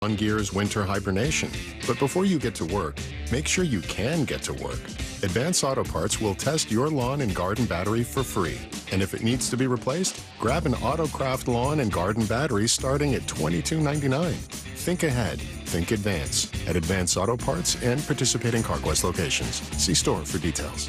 lawn gear's winter hibernation. But before you get to work, make sure you can get to work. Advance Auto Parts will test your lawn and garden battery for free. And if it needs to be replaced, grab an Autocraft lawn and garden battery starting at $22.99. Think ahead. Think Advance at Advance Auto Parts and participating CarQuest locations. See store for details.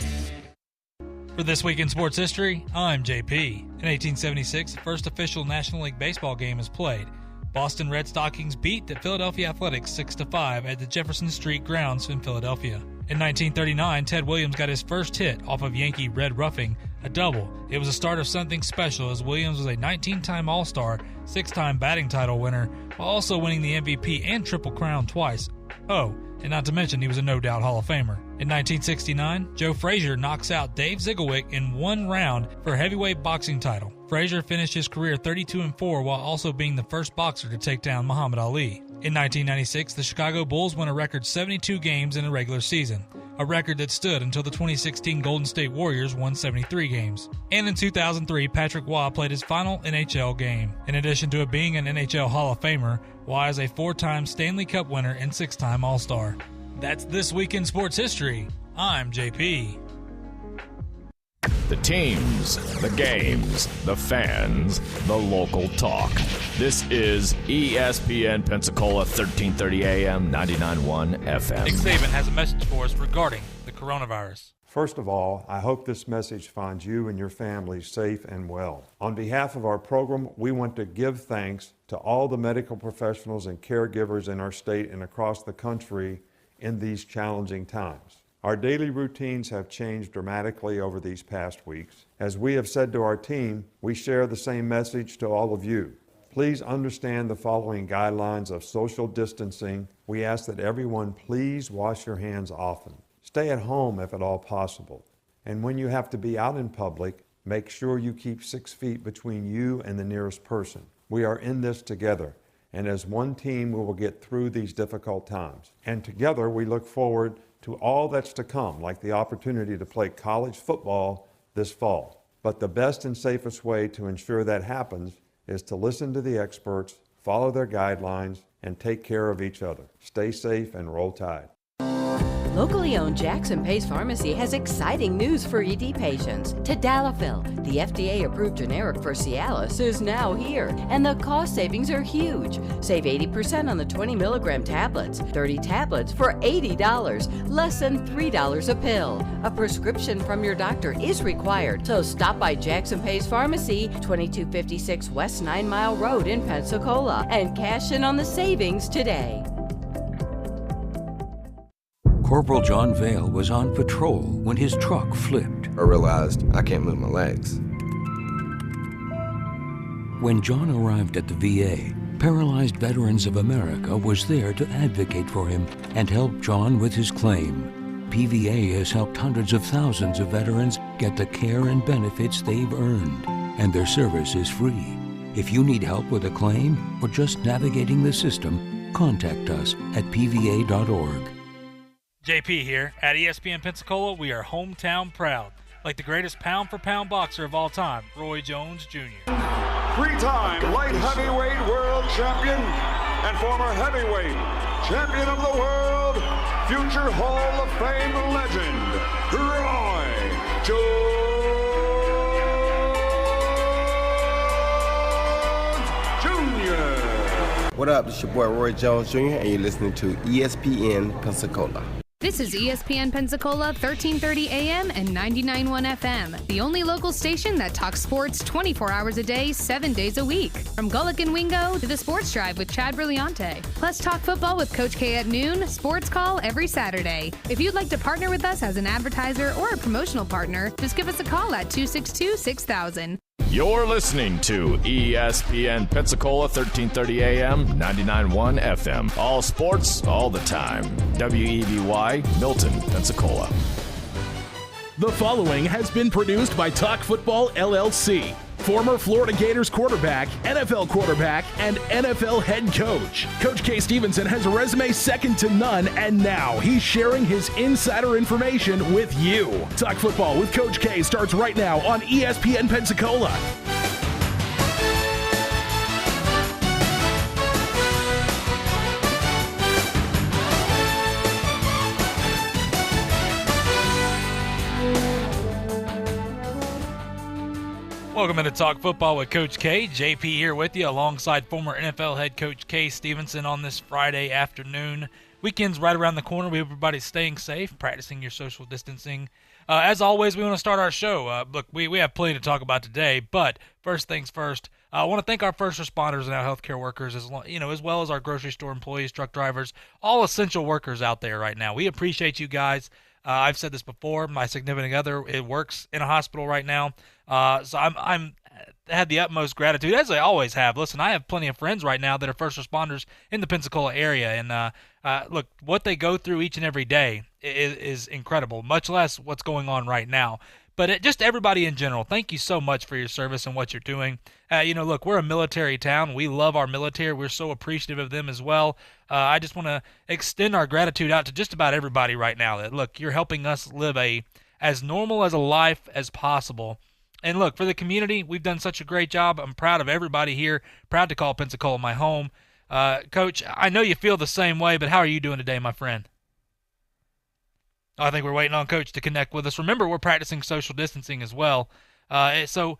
For This Week in Sports History, I'm JP. In 1876, the first official National League Baseball game was played. Boston Red Stockings beat the Philadelphia Athletics 6-5 at the Jefferson Street grounds in Philadelphia. In 1939, Ted Williams got his first hit off of Yankee Red Roughing, a double. It was the start of something special as Williams was a 19-time All-Star, 6-time batting title winner, while also winning the MVP and Triple Crown twice. Oh, and not to mention he was a no-doubt Hall of Famer. In 1969, Joe Frazier knocks out Dave Zieglewick in one round for a heavyweight boxing title. Frazier finished his career 32-4 while also being the first boxer to take down Muhammad Ali. In 1996, the Chicago Bulls won a record 72 games in a regular season, a record that stood until the 2016 Golden State Warriors won 73 games. And in 2003, Patrick Waugh played his final NHL game. In addition to being an NHL Hall of Famer, Waugh is a 4-time Stanley Cup winner and 6-time All-Star. That's This Week in Sports History. I'm JP. The teams, the games, the fans, the local talk. This is ESPN Pensacola 1330 AM, 99.1 FM. Nick Saban has a message for us regarding the coronavirus. First of all, I hope this message finds you and your family safe and well. On behalf of our program, we want to give thanks to all the medical professionals and caregivers in our state and across the country in these challenging times. Our daily routines have changed dramatically over these past weeks. As we have said to our team, we share the same message to all of you. Please understand the following guidelines of social distancing. We ask that everyone please wash your hands often. Stay at home if at all possible. And when you have to be out in public, make sure you keep 6 feet between you and the nearest person. We are in this together, and as one team, we will get through these difficult times. And together, we look forward to all that's to come, like the opportunity to play college football this fall. But the best and safest way to ensure that happens is to listen to the experts, follow their guidelines, and take care of each other. Stay safe and roll Tide. Locally owned Jackson Pace Pharmacy has exciting news for ED patients. Tadalafil, the FDA-approved generic for Cialis, is now here, and the cost savings are huge. Save 80% on the 20-milligram tablets, 30 tablets for $80, less than $3 a pill. A prescription from your doctor is required, so stop by Jackson Pace Pharmacy, 2256 West 9 Mile Road in Pensacola, and cash in on the savings today. Corporal John Vale was on patrol when his truck flipped. I realized I can't move my legs. When John arrived at the VA, Paralyzed Veterans of America was there to advocate for him and help John with his claim. PVA has helped hundreds of thousands of veterans get the care and benefits they've earned, and their service is free. If you need help with a claim or just navigating the system, contact us at pva.org. JP here. At ESPN Pensacola, we are hometown proud. Like the greatest pound-for-pound boxer of all time, Roy Jones Jr. Three-time light heavyweight world champion and former heavyweight champion of the world, future Hall of Fame legend, Roy Jones Jr. What up? This is your boy Roy Jones Jr. and you're listening to ESPN Pensacola. This is ESPN Pensacola 1330 AM and 99.1 FM, the only local station that talks sports 24 hours a day, 7 days a week. From Gulick and Wingo to the Sports Drive with Chad Brillante. Plus talk football with Coach K at noon, sports call every Saturday. If you'd like to partner with us as an advertiser or a promotional partner, just give us a call at 262-6000. You're listening to ESPN Pensacola 1330 AM, 99.1 FM. All sports, all the time. WEBY, Milton, Pensacola. The following has been produced by Talk Football LLC. Former Florida Gators quarterback, NFL quarterback, and NFL head coach. Coach K. Stevenson has a resume second to none, and now he's sharing his insider information with you. Talk Football with Coach K starts right now on ESPN Pensacola. Welcome into Talk Football with Coach K. JP here with you alongside former NFL head coach Kay Stevenson on this Friday afternoon. Weekend's right around the corner. We hope everybody's staying safe, practicing your social distancing. As always, we want to start our show. Look, we have plenty to talk about today, but first things first, I want to thank our first responders and our healthcare workers, as well as our grocery store employees, truck drivers, all essential workers out there right now. We appreciate you guys. I've said this before. My significant other, it works in a hospital right now. So I'm had the utmost gratitude, as I always have. Listen, I have plenty of friends right now that are first responders in the Pensacola area, and look, what they go through each and every day is incredible, much less what's going on right now. But just everybody in general, thank you so much for your service and what you're doing. Look, we're a military town. We love our military. We're so appreciative of them as well. I just want to extend our gratitude out to just about everybody right now. That, look, you're helping us live as normal as a life as possible. And look, for the community, we've done such a great job. I'm proud of everybody here. Proud to call Pensacola my home. Coach, I know you feel the same way, but how are you doing today, my friend? I think we're waiting on Coach to connect with us. Remember, we're practicing social distancing as well. So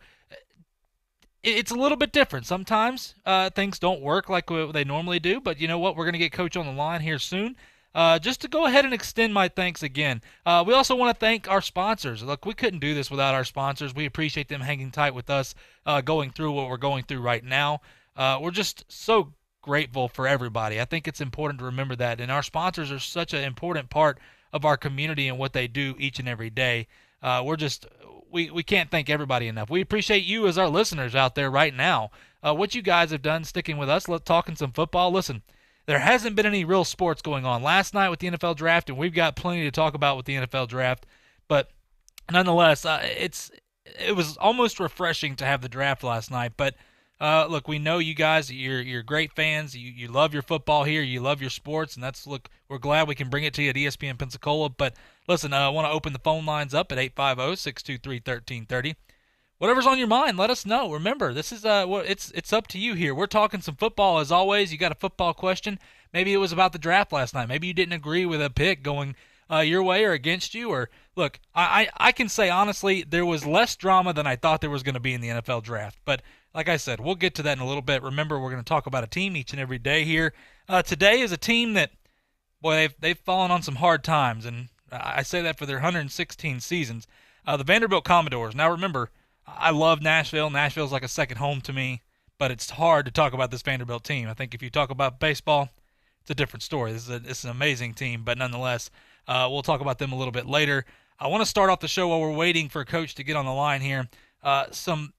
it's a little bit different. Sometimes things don't work like they normally do, but you know what? We're going to get Coach on the line here soon. Just to go ahead and extend my thanks again. We also want to thank our sponsors. Look, we couldn't do this without our sponsors. We appreciate them hanging tight with us, going through what we're going through right now. We're just so grateful for everybody. I think it's important to remember that. And our sponsors are such an important part of our community and what they do each and every day. We can't thank everybody enough. We appreciate you as our listeners out there right now. What you guys have done sticking with us, talking some football. Listen, there hasn't been any real sports going on last night with the NFL draft, and we've got plenty to talk about with the NFL draft. But nonetheless, it was almost refreshing to have the draft last night. But look, we know you guys, you're great fans. You love your football here. You love your sports, and we're glad we can bring it to you at ESPN Pensacola. But listen, I want to open the phone lines up at 850-623-1330. Whatever's on your mind, let us know. Remember, this is it's up to you here. We're talking some football as always. You got a football question? Maybe it was about the draft last night. Maybe you didn't agree with a pick going your way or against you. Or look, I can say honestly, there was less drama than I thought there was going to be in the NFL draft. But like I said, we'll get to that in a little bit. Remember, we're going to talk about a team each and every day here. Today is a team that, boy, they've fallen on some hard times, and I say that for their 116 seasons. The Vanderbilt Commodores. Now remember, I love Nashville. Nashville's like a second home to me, but it's hard to talk about this Vanderbilt team. I think if you talk about baseball, it's a different story. It's an amazing team, but nonetheless, we'll talk about them a little bit later. I want to start off the show while we're waiting for Coach to get on the line here. Some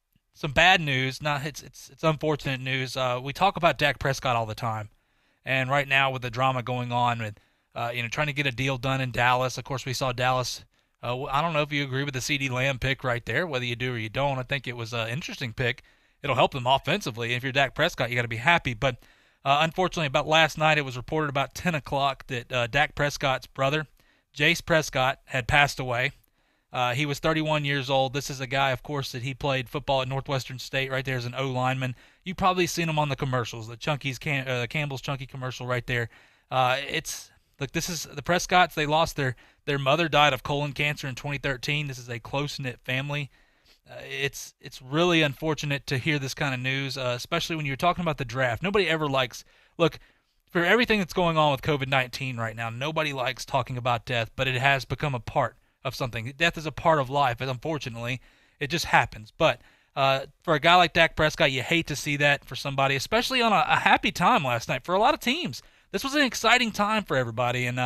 bad news. It's unfortunate news. We talk about Dak Prescott all the time, and right now with the drama going on with trying to get a deal done in Dallas. Of course, we saw Dallas. I don't know if you agree with the CeeDee Lamb pick right there, whether you do or you don't. I think it was an interesting pick. It'll help them offensively. If you're Dak Prescott, you got to be happy. But unfortunately, about last night, it was reported about 10 o'clock that Dak Prescott's brother, Jace Prescott, had passed away. He was 31 years old. This is a guy, of course, that he played football at Northwestern State right there as an O-lineman. You've probably seen him on the commercials, the Campbell's Chunky commercial right there. Look, this is the Prescotts. They lost their mother died of colon cancer in 2013. This is a close-knit family. It's really unfortunate to hear this kind of news, especially when you're talking about the draft. Nobody ever likes – look, for everything that's going on with COVID-19 right now, nobody likes talking about death, but it has become a part of something. Death is a part of life, and unfortunately, it just happens. But for a guy like Dak Prescott, you hate to see that for somebody, especially on a happy time last night for a lot of teams. This was an exciting time for everybody, and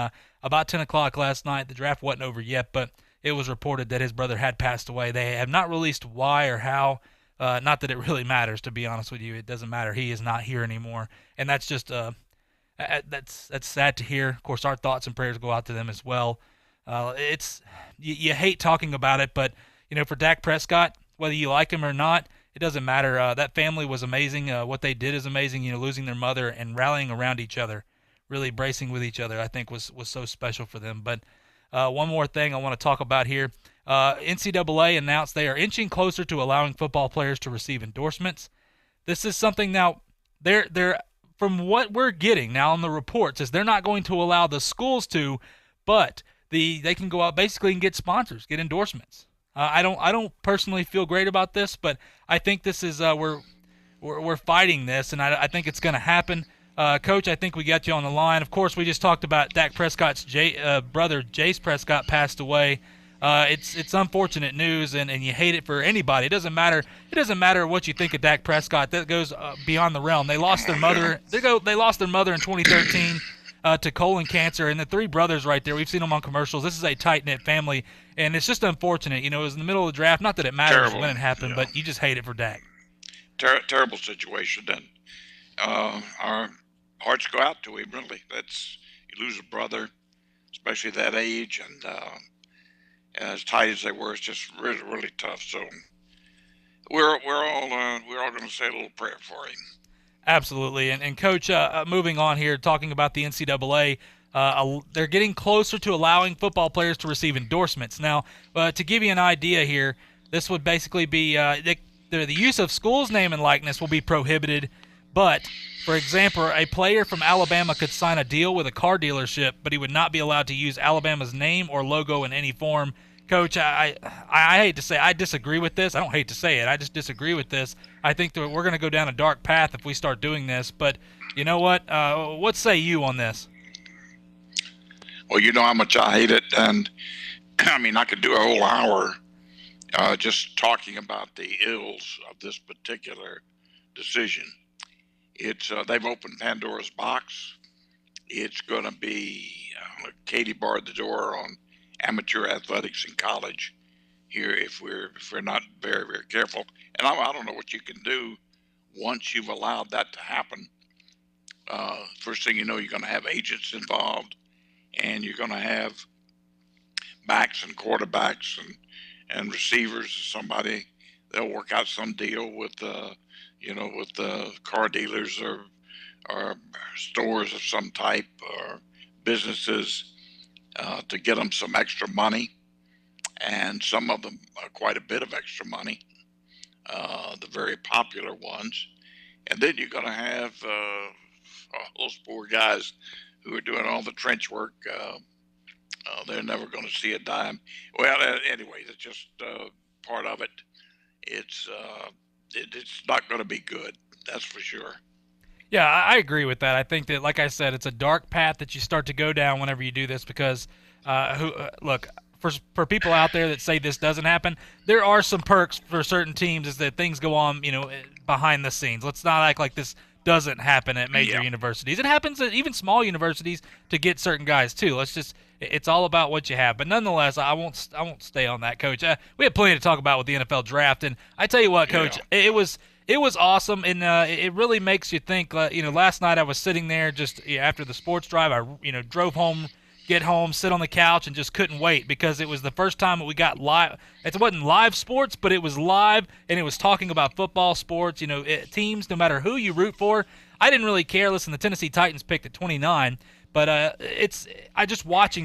about 10 o'clock last night, the draft wasn't over yet, but it was reported that his brother had passed away. They have not released why or how. Not that it really matters, to be honest with you. It doesn't matter. He is not here anymore, and that's just that's sad to hear. Of course, our thoughts and prayers go out to them as well. You hate talking about it, but for Dak Prescott, whether you like him or not, it doesn't matter. That family was amazing. What they did is amazing. Losing their mother and rallying around each other, really bracing with each other, I think was so special for them. But one more thing I want to talk about here. NCAA announced they are inching closer to allowing football players to receive endorsements. This is something now, they're from what we're getting now on the reports, is they're not going to allow the schools to, but they can go out basically and get sponsors, get endorsements. I don't personally feel great about this, but I think this is we're fighting this, and I think it's going to happen. Coach, I think we got you on the line. Of course, we just talked about Dak Prescott's brother, Jace Prescott, passed away. It's unfortunate news, and you hate it for anybody. It doesn't matter what you think of Dak Prescott. That goes beyond the realm. They lost their mother. They lost their mother in 2013 to colon cancer, and the three brothers right there. We've seen them on commercials. This is a tight-knit family, and it's just unfortunate. It was in the middle of the draft. Not that it matters when it happened, but you just hate it for Dak. Terrible situation. And our hearts go out to him. Really, you lose a brother, especially that age, and as tight as they were, it's just really, really tough. So we're all going to say a little prayer for him. Absolutely. And Coach, moving on here, talking about the NCAA, they're getting closer to allowing football players to receive endorsements. Now, to give you an idea here, this would basically be the use of school's name and likeness will be prohibited. But, for example, a player from Alabama could sign a deal with a car dealership, but he would not be allowed to use Alabama's name or logo in any form. Coach, I hate to say I disagree with this. I don't hate to say it. I just disagree with this. I think that we're going to go down a dark path if we start doing this. But you know what? What say you on this? Well, you know how much I hate it. And, I mean, I could do a whole hour just talking about the ills of this particular decision. They've opened Pandora's box. It's going to be Katie barred the door on amateur athletics in college here if we're not very, very careful. And I don't know what you can do once you've allowed that to happen. First thing you know, you're going to have agents involved, and you're going to have backs and quarterbacks and receivers. Somebody, they'll work out some deal with the car dealers or stores of some type or businesses to get them some extra money, and some of them quite a bit of extra money, the very popular ones. And then you're going to have those poor guys who are doing all the trench work. They're never going to see a dime. Well, anyway, that's just part of it. It's not going to be good, that's for sure. Yeah, I agree with that. I think that, like I said, it's a dark path that you start to go down whenever you do this because, look, for people out there that say this doesn't happen, there are some perks for certain teams is that things go on, behind the scenes. Let's not act like this doesn't happen at major universities. It happens at even small universities to get certain guys too. It's all about what you have. But nonetheless, I won't stay on that, Coach. We had plenty to talk about with the NFL draft, and I tell you what, Coach, it was awesome, and it really makes you think. Last night I was sitting there just after the sports drive. I drove home, get home, sit on the couch, and just couldn't wait because it was the first time that we got live. It wasn't live sports, but it was live, and it was talking about football, sports. Teams, no matter who you root for. I didn't really care. Listen, the Tennessee Titans picked at 29. But I just watch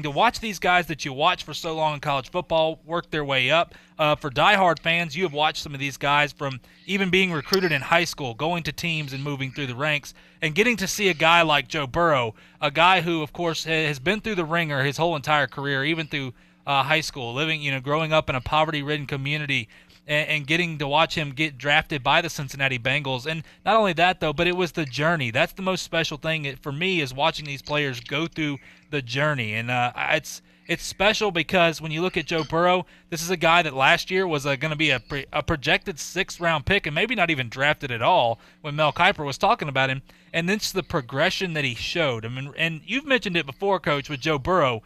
these guys that you watch for so long in college football work their way up. For diehard fans, you have watched some of these guys from even being recruited in high school, going to teams and moving through the ranks, and getting to see a guy like Joe Burrow, a guy who, of course, has been through the ringer his whole entire career, even through high school, growing up in a poverty-ridden community. And getting to watch him get drafted by the Cincinnati Bengals. And not only that, though, but it was the journey. That's the most special thing for me is watching these players go through the journey. And it's special because when you look at Joe Burrow, this is a guy that last year was going to be a projected 6th-round pick and maybe not even drafted at all when Mel Kiper was talking about him. And then it's the progression that he showed. I mean, and you've mentioned it before, Coach, with Joe Burrow.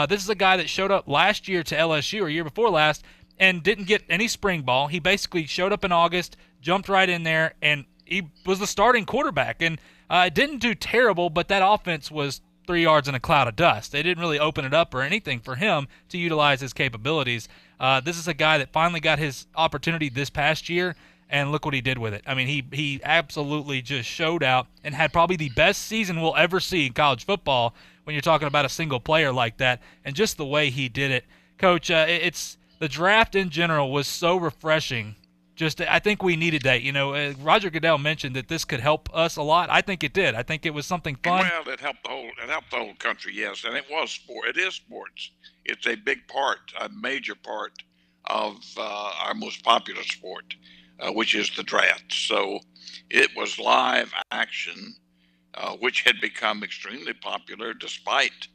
This is a guy that showed up last year to LSU or year before last and didn't get any spring ball. He basically showed up in August, jumped right in there, and he was the starting quarterback. And didn't do terrible, but that offense was 3 yards in a cloud of dust. They didn't really open it up or anything for him to utilize his capabilities. This is a guy that finally got his opportunity this past year, and look what he did with it. I mean, he absolutely just showed out and had probably the best season we'll ever see in college football when you're talking about a single player like that, and just the way he did it. Coach, the draft in general was so refreshing. I think we needed that. Roger Goodell mentioned that this could help us a lot. I think it did. I think it was something fun. Well, it helped the whole country, yes, and it was sport. It is sports. It's a big part, a major part of our most popular sport, which is the draft. So it was live action, which had become extremely popular despite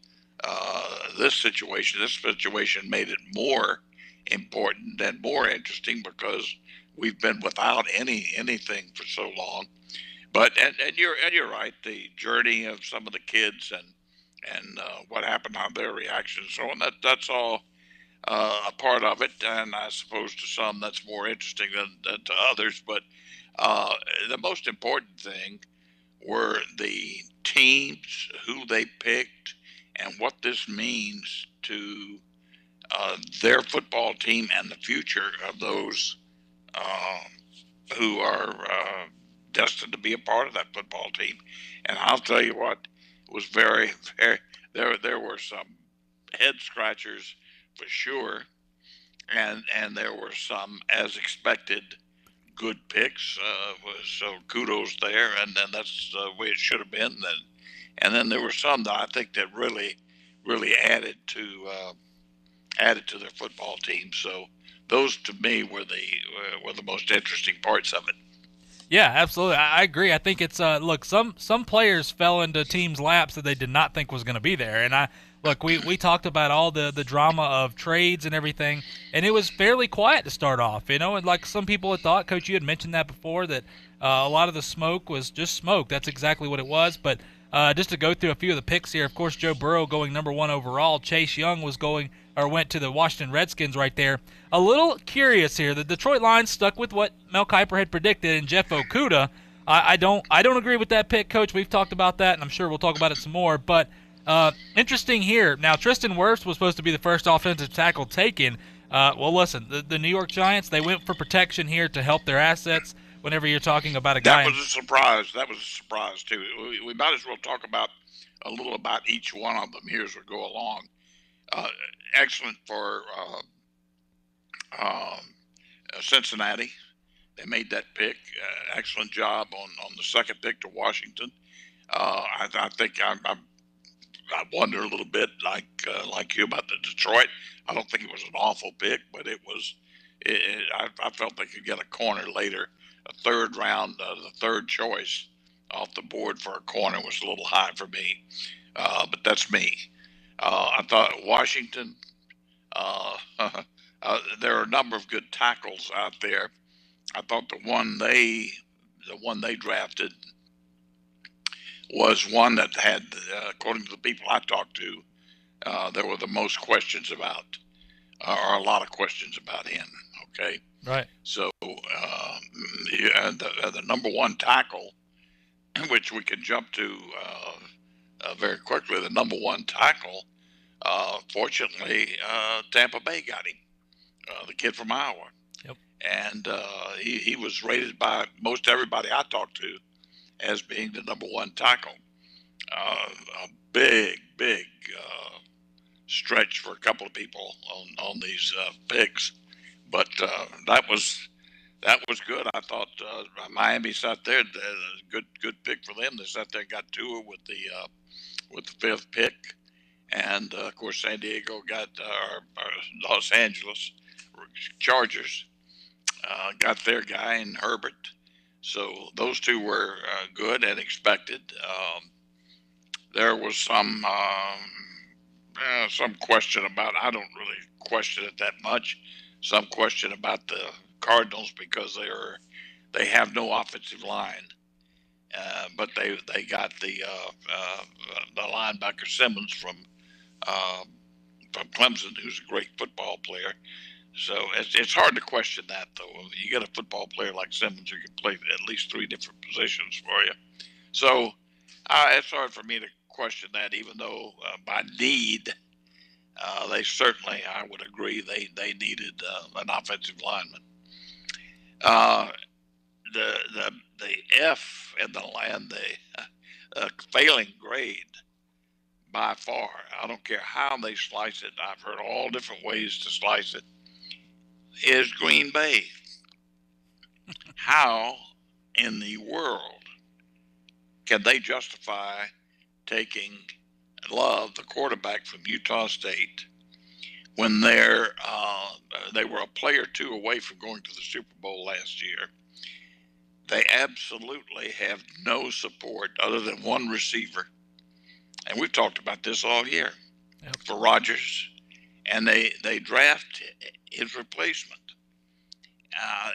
this situation. This situation made it more important and more interesting because we've been without anything for so long. But and you're right. The journey of some of the kids and what happened on their reactions, so on. That's all a part of it, and I suppose to some that's more interesting than to others. But the most important thing were the teams, who they picked, and what this means to their football team and the future of those who are destined to be a part of that football team. And I'll tell you what, it was very, very, there were some head scratchers for sure, and there were some, as expected, good picks. So kudos there, and then that's the way it should have been. And then there were some that I think that really added to their football team. So those to me were the most interesting parts of it. Yeah, absolutely. I agree. I think it's look, some players fell into teams' laps that they did not think was going to be there. And we talked about all the drama of trades and everything, and it was fairly quiet to start off, and like some people had thought, Coach, you had mentioned that before, that a lot of the smoke was just smoke. That's exactly what it was. But just to go through a few of the picks here, of course, Joe Burrow going number 1 overall. Chase Young went to the Washington Redskins right there. A little curious here. The Detroit Lions stuck with what Mel Kiper had predicted, and Jeff Okudah. I don't agree with that pick, Coach. We've talked about that, and I'm sure we'll talk about it some more. But interesting here. Now, Tristan Wirfs was supposed to be the first offensive tackle taken. Well, listen, the New York Giants, they went for protection here to help their assets whenever you're talking about a guy. That was a surprise. That was a surprise, too. We might as well talk about a little about each one of them here as we go along. Excellent for Cincinnati. They made that pick. Excellent job on the second pick to Washington. I think I wonder a little bit, like you, about the Detroit. I don't think it was an awful pick, but it was. I felt they could get a corner later. A third round, the third choice off the board for a corner was a little high for me, but that's me. I thought Washington. There are a number of good tackles out there. I thought the one they drafted was one that had, according to the people I talked to, there were the most questions about, or a lot of questions about him. Okay. Right. So the number 1 tackle, which we can jump to very quickly, the number 1 tackle, fortunately, Tampa Bay got him, the kid from Iowa. Yep. And he was rated by most everybody I talked to as being the number 1 tackle. A big stretch for a couple of people on these picks, but that was good. I thought Miami sat there, good pick for them. They sat there and got Tua with the 5th pick, and of course San Diego got our Los Angeles Chargers got their guy in Herbert. So those two were good and expected. There was some question about, I don't really question it that much, some question about the Cardinals because they have no offensive line. But they got the linebacker Simmons from Clemson, who's a great football player. So it's hard to question that, though. You get a football player like Simmons who can play at least 3 different positions for you. So it's hard for me to question that, even though by need, they certainly, I would agree, they needed an offensive lineman. The F in the land, the failing grade by far, I don't care how they slice it, I've heard all different ways to slice it, is Green Bay. How in the world can they justify taking Love, the quarterback from Utah State, when they were a play or two away from going to the Super Bowl last year. They absolutely have no support other than one receiver. And we've talked about this all year for Rodgers. And they draft his replacement.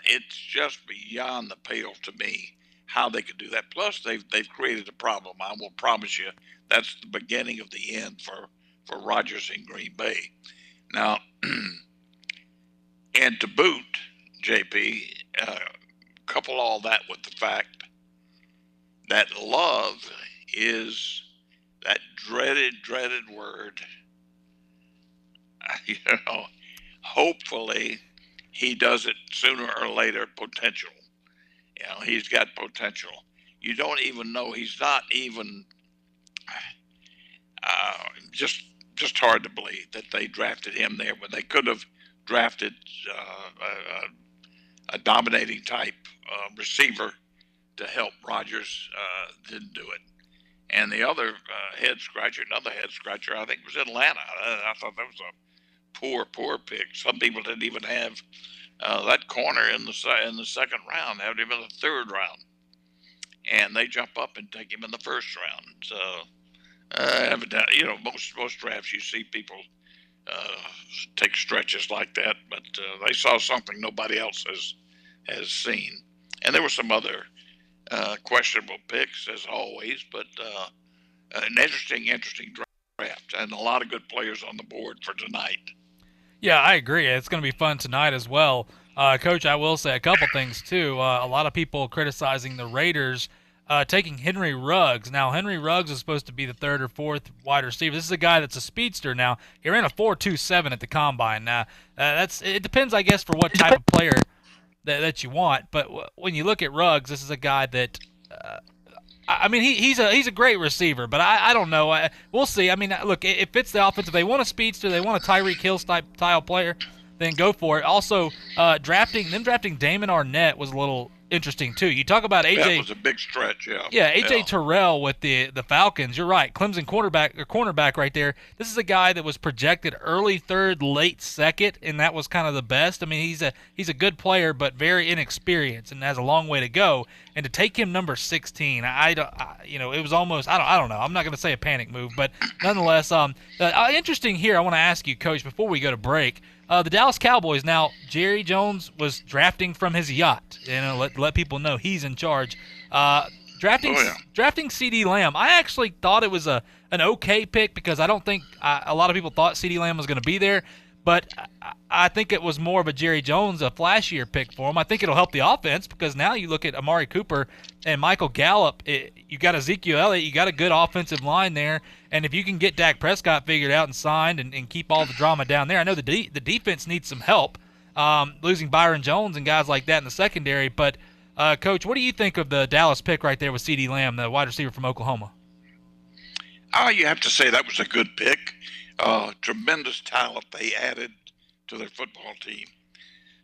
It's just beyond the pale to me how they could do that. Plus, they've created a problem. I will promise you that's the beginning of the end for Rodgers in Green Bay. Now, and to boot, JP, couple all that with the fact that love is that dreaded word. Hopefully he does it sooner or later. Potential. He's got potential. You don't even know. He's not even just hard to believe that they drafted him there when they could have drafted a dominating type receiver to help Rodgers. Didn't do it. And the other another head scratcher, I think was Atlanta. I thought that was a poor pick. Some people didn't even have that corner in the second round. They had him in the third round, and they jump up and take him in the first round. So, most drafts you see people take stretches like that, but they saw something nobody else has seen. And there were some other questionable picks as always, but an interesting draft and a lot of good players on the board for tonight. Yeah, I agree. It's going to be fun tonight as well. Coach, I will say a couple things too. A lot of people criticizing the Raiders taking Henry Ruggs. Now, Henry Ruggs is supposed to be the third or fourth wide receiver. This is a guy that's a speedster now. He ran a 4.27 at the combine. Now, it depends, I guess, for what type of player that you want. But when you look at Ruggs, this is a guy that he's a great receiver, but I don't know. We'll see. I mean, look, it fits the offense. If they want a speedster, they want a Tyreek Hill style player, then go for it. Also, drafting Damon Arnett was a little interesting too. You talk about AJ. That was a big stretch, yeah. Yeah, AJ Terrell with the Falcons. You're right. Clemson cornerback right there. This is a guy that was projected early third, late second, and that was kind of the best. I mean, he's a good player, but very inexperienced and has a long way to go. And to take him number 16, it was almost I don't know. I'm not going to say a panic move, but nonetheless, interesting here. I want to ask you, Coach, before we go to break. The Dallas Cowboys, now, Jerry Jones was drafting from his yacht. Let people know he's in charge. Drafting CeeDee Lamb. I actually thought it was an okay pick because I don't think a lot of people thought CeeDee Lamb was going to be there. But I think it was more of a Jerry Jones, a flashier pick for him. I think it'll help the offense because now you look at Amari Cooper and Michael Gallup. You got Ezekiel Elliott. You got a good offensive line there. And if you can get Dak Prescott figured out and signed and keep all the drama down there, I know the defense needs some help, losing Byron Jones and guys like that in the secondary. But, Coach, what do you think of the Dallas pick right there with CeeDee Lamb, the wide receiver from Oklahoma? You have to say that was a good pick. Tremendous talent they added to their football team.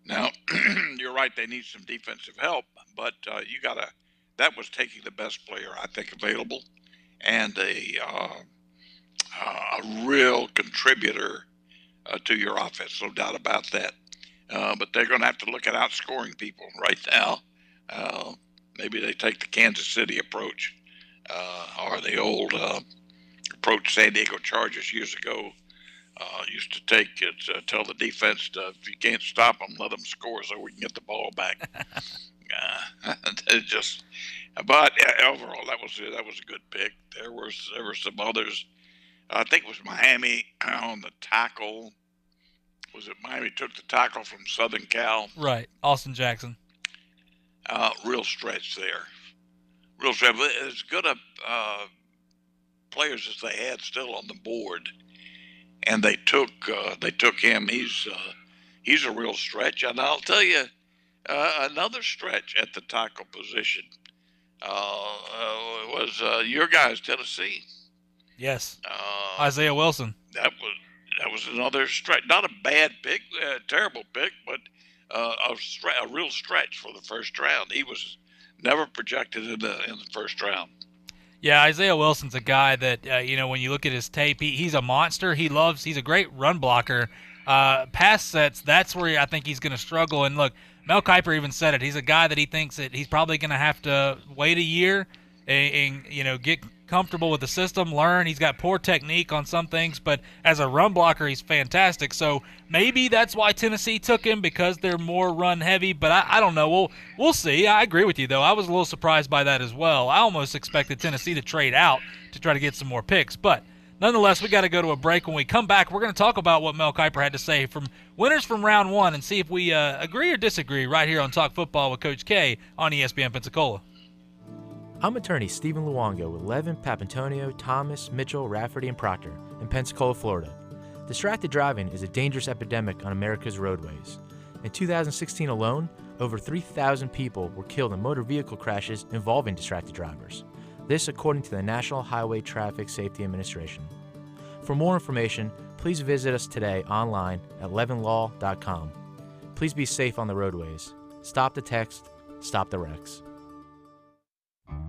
Now, you're right, they need some defensive help, but that was taking the best player, I think, available, and a real contributor to your offense, no doubt about that. But they're going to have to look at outscoring people right now. Maybe they take the Kansas City approach or the old approach San Diego Chargers years ago used to take it, tell the defense if you can't stop them, let them score so we can get the ball back. But overall, that was a good pick. There were some others. I think it was Miami on the tackle. Was it Miami took the tackle from Southern Cal? Right, Austin Jackson. Real stretch there. Real stretch. As good a players as they had still on the board, and they took him. He's a real stretch, and I'll tell you another stretch at the tackle position was your guys, Tennessee. Yes, Isaiah Wilson. That was another stretch. Not a bad pick, terrible pick, but a real stretch for the first round. He was never projected in the first round. Yeah, Isaiah Wilson's a guy that, when you look at his tape, he's a monster. He's a great run blocker. pass sets, that's where I think he's going to struggle. And look, Mel Kiper even said it. He's a guy that he thinks that he's probably going to have to wait a year and get comfortable with the system, learn. He's got poor technique on some things, but as a run blocker, he's fantastic. So maybe that's why Tennessee took him, because they're more run heavy, but I don't know. We'll see. I agree with you, though. I was a little surprised by that as well. I almost expected Tennessee to trade out to try to get some more picks, but nonetheless, we got to go to a break. When we come back, we're going to talk about what Mel Kiper had to say from winners from round one and see if we agree or disagree right here on Talk Football with Coach K on ESPN Pensacola. I'm attorney Stephen Luongo with Levin, Papantonio, Thomas, Mitchell, Rafferty, and Proctor in Pensacola, Florida. Distracted driving is a dangerous epidemic on America's roadways. In 2016 alone, over 3,000 people were killed in motor vehicle crashes involving distracted drivers. This according to the National Highway Traffic Safety Administration. For more information, please visit us today online at levinlaw.com. Please be safe on the roadways. Stop the text, stop the wrecks.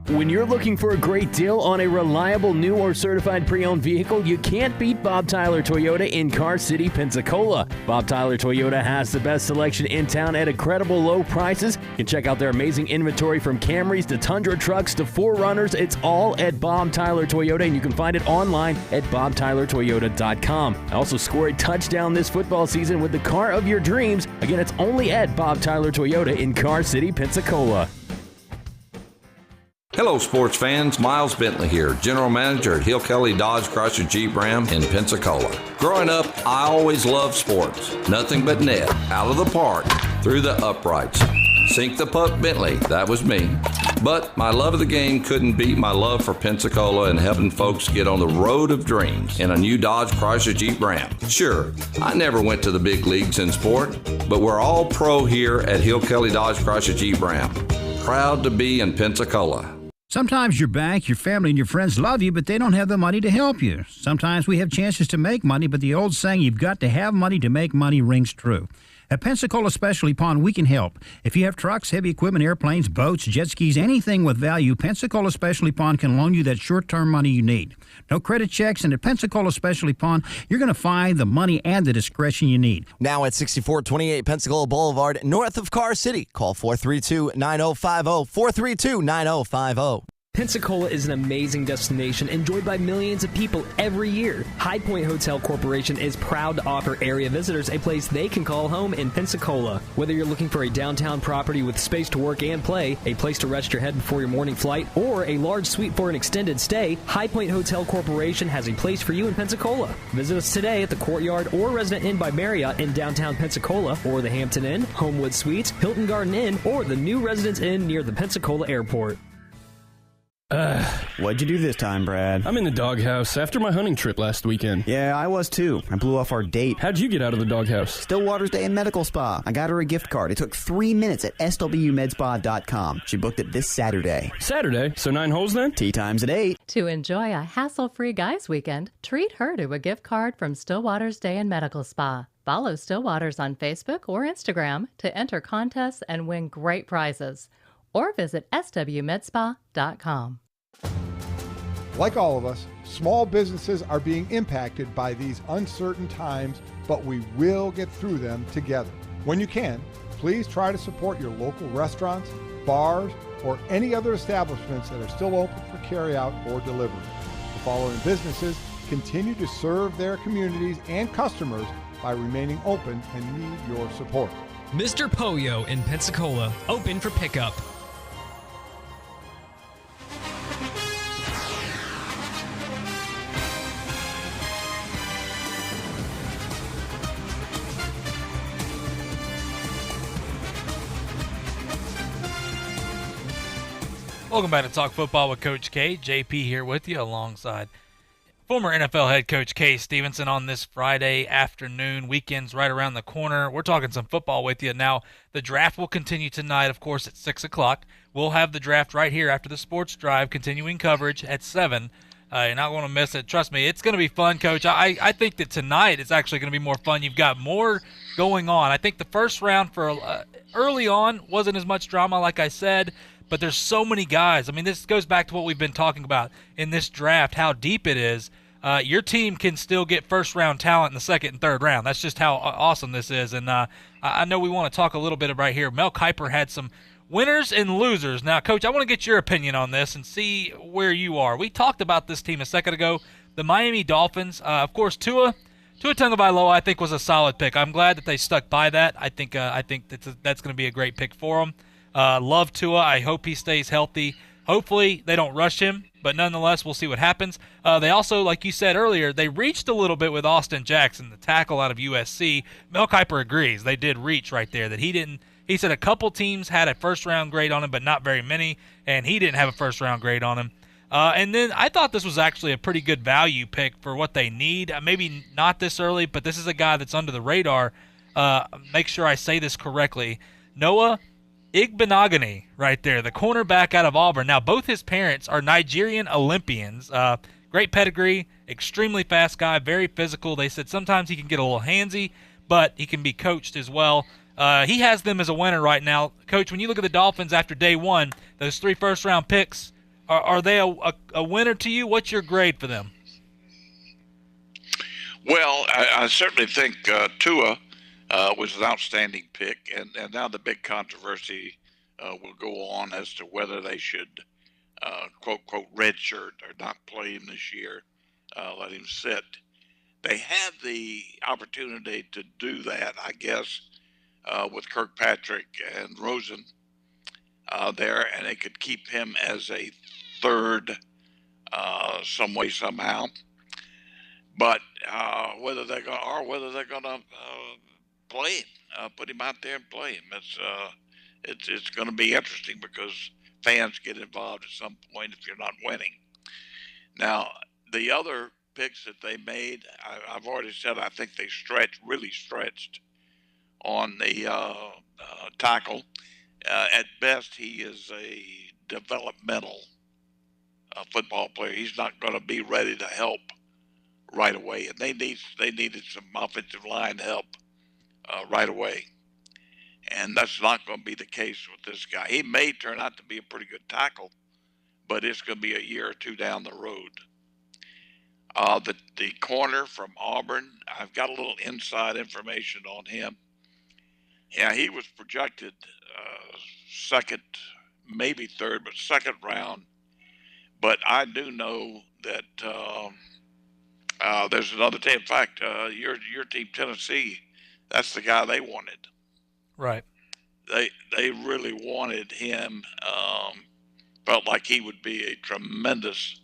When you're looking for a great deal on a reliable new or certified pre-owned vehicle, you can't beat Bob Tyler Toyota in Car City, Pensacola. Bob Tyler Toyota has the best selection in town at incredible low prices. You can check out their amazing inventory from Camrys to Tundra trucks to 4Runners. It's all at Bob Tyler Toyota, and you can find it online at bobtylertoyota.com. Also score a touchdown this football season with the car of your dreams. Again, it's only at Bob Tyler Toyota in Car City, Pensacola. Hello, sports fans. Miles Bentley here, General Manager at Hill Kelly Dodge Chrysler Jeep Ram in Pensacola. Growing up, I always loved sports. Nothing but net, out of the park, through the uprights. Sink the puck Bentley, that was me. But my love of the game couldn't beat my love for Pensacola and helping folks get on the road of dreams in a new Dodge Chrysler Jeep Ram. Sure, I never went to the big leagues in sport, but we're all pro here at Hill Kelly Dodge Chrysler Jeep Ram. Proud to be in Pensacola. Sometimes your bank, your family, and your friends love you, but they don't have the money to help you. Sometimes we have chances to make money, but the old saying, you've got to have money to make money, rings true. At Pensacola Specialty Pond, we can help. If you have trucks, heavy equipment, airplanes, boats, jet skis, anything with value, Pensacola Specialty Pond can loan you that short-term money you need. No credit checks, and at Pensacola Specialty Pond, you're going to find the money and the discretion you need. Now at 6428 Pensacola Boulevard, north of Car City. Call 432-9050, 432-9050. Pensacola is an amazing destination enjoyed by millions of people every year. High Point Hotel Corporation is proud to offer area visitors a place they can call home in Pensacola. Whether you're looking for a downtown property with space to work and play, a place to rest your head before your morning flight, or a large suite for an extended stay, High Point Hotel Corporation has a place for you in Pensacola. Visit us today at the Courtyard or Resident Inn by Marriott in downtown Pensacola, or the Hampton Inn, Homewood Suites, Hilton Garden Inn, or the new Residence Inn near the Pensacola Airport. What'd you do this time, Brad? I'm in the doghouse after my hunting trip last weekend. Yeah, I was too. I blew off our date. How'd you get out of the doghouse? Stillwater's Day and Medical Spa. I got her a gift card. It took 3 minutes at swmedspa.com. She booked it this Saturday. Saturday? So 9 holes then? Tea time's at 8. To enjoy a hassle-free guys weekend, treat her to a gift card from Stillwater's Day and Medical Spa. Follow Stillwater's on Facebook or Instagram to enter contests and win great prizes. Or visit swmedspa.com. Like all of us, small businesses are being impacted by these uncertain times, but we will get through them together. When you can, please try to support your local restaurants, bars, or any other establishments that are still open for carryout or delivery. The following businesses continue to serve their communities and customers by remaining open and need your support. Mr. Poyo in Pensacola, open for pickup. Welcome back to Talk Football with Coach K. JP here with you alongside former NFL head coach Kay Stevenson on this Friday afternoon. Weekend's right around the corner. We're talking some football with you. Now, the draft will continue tonight, of course, at 6 o'clock. We'll have the draft right here after the sports drive, continuing coverage at 7. You're not going to miss it. Trust me, it's going to be fun, Coach. I think that tonight it's actually going to be more fun. You've got more going on. I think the first round for early on wasn't as much drama, like I said, but there's so many guys. I mean, this goes back to what we've been talking about in this draft, how deep it is. your team can still get first-round talent in the second and third round. That's just how awesome this is. And I know we want to talk a little bit about here. Mel Kiper had some winners and losers. Now, Coach, I want to get your opinion on this and see where you are. We talked about this team a second ago, the Miami Dolphins. Of course, Tua Tagovailoa, I think, was a solid pick. I'm glad that they stuck by that. I think that's going to be a great pick for them. Love Tua. I hope he stays healthy. Hopefully they don't rush him, but nonetheless, we'll see what happens. They also, like you said earlier, they reached a little bit with Austin Jackson, the tackle out of USC. Mel Kiper agrees. They did reach right there. That he didn't. He said a couple teams had a first-round grade on him, but not very many, and he didn't have a first-round grade on him. And then I thought this was actually a pretty good value pick for what they need. Maybe not this early, but this is a guy that's under the radar. Make sure I say this correctly. Noah Igbenogany right there, the cornerback out of Auburn. Now, both his parents are Nigerian Olympians. Great pedigree, extremely fast guy, very physical. They said sometimes he can get a little handsy, but he can be coached as well. He has them as a winner right now. Coach, when you look at the Dolphins after day one, those 3 first-round picks, are they a winner to you? What's your grade for them? Well, I certainly think Tua was an outstanding pick, and now the big controversy will go on as to whether they should, quote, redshirt or not play him this year, let him sit. They had the opportunity to do that, I guess, with Kirkpatrick and Rosen there, and they could keep him as a third some way, somehow. But whether they're going to play him, put him out there and play him, it's going to be interesting because fans get involved at some point if you're not winning. Now, the other picks that they made, I've already said I think they really stretched on the tackle. At best, he is a developmental football player. He's not going to be ready to help right away, and they needed some offensive line help right away, and that's not going to be the case with this guy. He may turn out to be a pretty good tackle, but it's going to be a year or two down the road. The corner from Auburn, I've got a little inside information on him. Yeah, he was projected second, maybe third, but second round. But I do know that there's another team. In fact, your team, Tennessee, that's the guy they wanted. Right. They really wanted him. Felt like he would be a tremendous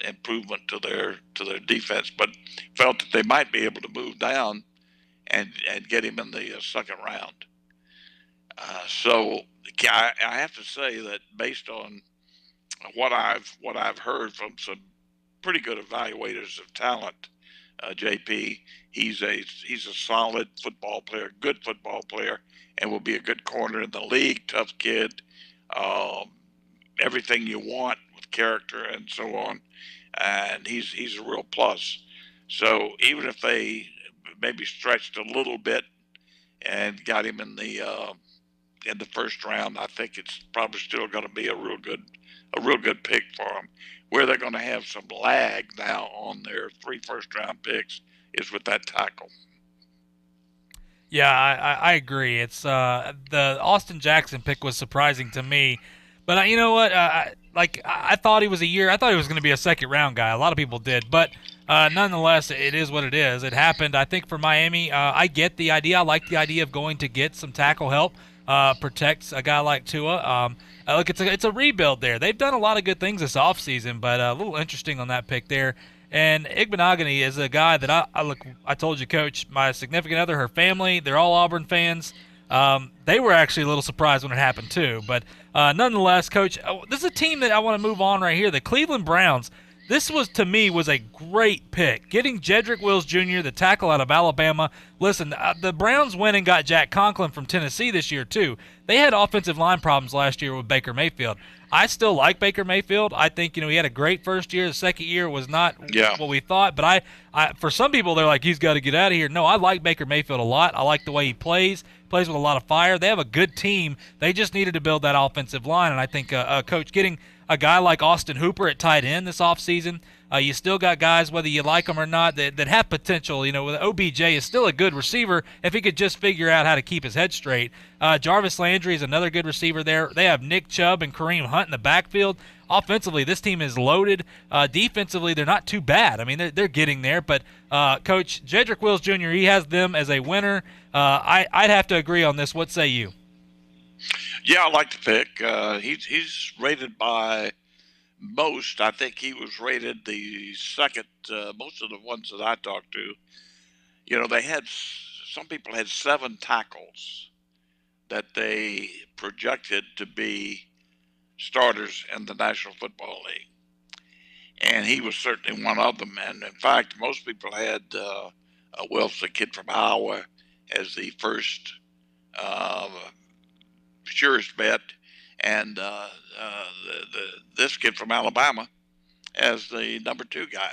improvement to their defense, but felt that they might be able to move down and get him in the second round. So I have to say that based on what I've heard from some pretty good evaluators of talent, JP, he's a solid football player, good football player, and will be a good corner in the league. Tough kid, everything you want with character and so on, and he's a real plus. So even if they maybe stretched a little bit and got him in the first round, I think it's probably still going to be a real good pick for them. Where they're going to have some lag now on their 3 first-round picks is with that tackle. Yeah, I agree. It's the Austin Jackson pick was surprising to me, but you know what? I thought he was I thought he was going to be a second-round guy. A lot of people did, but nonetheless, it is what it is. It happened. I think for Miami, I get the idea. I like the idea of going to get some tackle help, protects a guy like Tua. Look, it's a rebuild there. They've done a lot of good things this offseason, but a little interesting on that pick there. And Igbenogany is a guy that I told you, Coach, my significant other, her family, they're all Auburn fans. They were actually a little surprised when it happened too. But nonetheless, Coach, this is a team that I want to move on right here. The Cleveland Browns. This was, to me, was a great pick. Getting Jedrick Wills Jr., the tackle out of Alabama. Listen, the Browns went and got Jack Conklin from Tennessee this year, too. They had offensive line problems last year with Baker Mayfield. I still like Baker Mayfield. I think, he had a great first year. The second year was not what we thought. But I for some people, they're like, he's got to get out of here. No, I like Baker Mayfield a lot. I like the way he plays. Plays with a lot of fire. They have a good team. They just needed to build that offensive line. And I think, Coach, getting a guy like Austin Hooper at tight end this offseason, You still got guys, whether you like them or not, that have potential. With OBJ is still a good receiver if he could just figure out how to keep his head straight. Jarvis Landry is another good receiver there. They have Nick Chubb and Kareem Hunt in the backfield. Offensively, this team is loaded. Defensively, they're not too bad. I mean, they're getting there. But Coach Jedrick Wills Jr., he has them as a winner. I'd have to agree on this. What say you? Yeah, I like the pick. He's rated by most. I think he was rated the second. Most of the ones that I talked to, some people had 7 tackles that they projected to be starters in the National Football League, and he was certainly one of them. And in fact, most people had Wills, the kid from Iowa, as the first surest bet, and this kid from Alabama as the number 2 guy.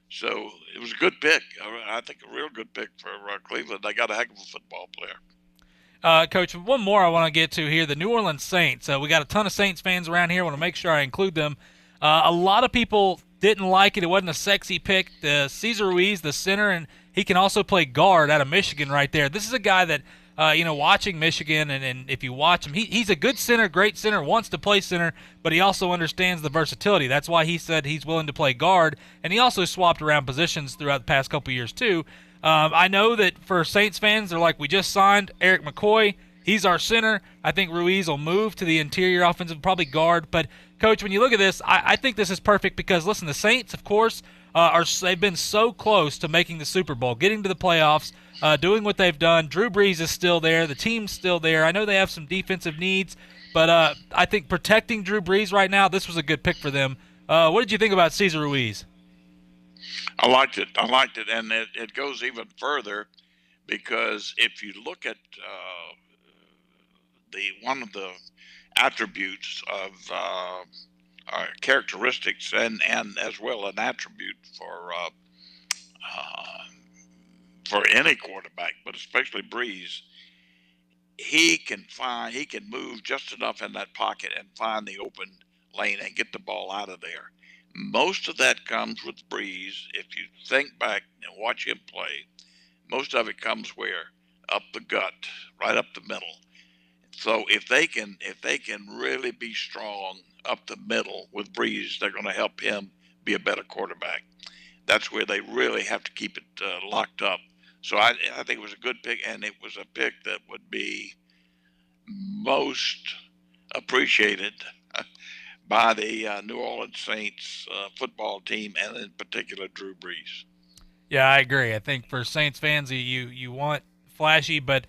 So it was a good pick. I think a real good pick for Cleveland. They got a heck of a football player. Coach, one more I want to get to here, the New Orleans Saints. We got a ton of Saints fans around here. I want to make sure I include them. A lot of people didn't like it. It wasn't a sexy pick. Cesar Ruiz, the center, and he can also play guard out of Michigan right there. This is a guy that, watching Michigan, and if you watch him, he's a good center, great center, wants to play center, but he also understands the versatility. That's why he said he's willing to play guard, and he also swapped around positions throughout the past couple years too. I know that for Saints fans, they're like, we just signed Eric McCoy. He's our center. I think Ruiz will move to the interior offensive, probably guard. But, Coach, when you look at this, I think this is perfect because, listen, the Saints, of course, they've been so close to making the Super Bowl, getting to the playoffs, doing what they've done. Drew Brees is still there. The team's still there. I know they have some defensive needs, but I think protecting Drew Brees right now, this was a good pick for them. What did you think about Cesar Ruiz? I liked it, and it goes even further because if you look at one of the attributes of characteristics and as well an attribute for any quarterback, but especially Breeze, he can move just enough in that pocket and find the open lane and get the ball out of there. Most of that comes with Breeze. If you think back and watch him play, most of it comes where? Up the gut, right up the middle. So if they can really be strong up the middle with Breeze, they're going to help him be a better quarterback. That's where they really have to keep it locked up. So I think it was a good pick, and it was a pick that would be most appreciated by the New Orleans Saints football team, and in particular Drew Brees. Yeah, I agree. I think for Saints fans, you want flashy, but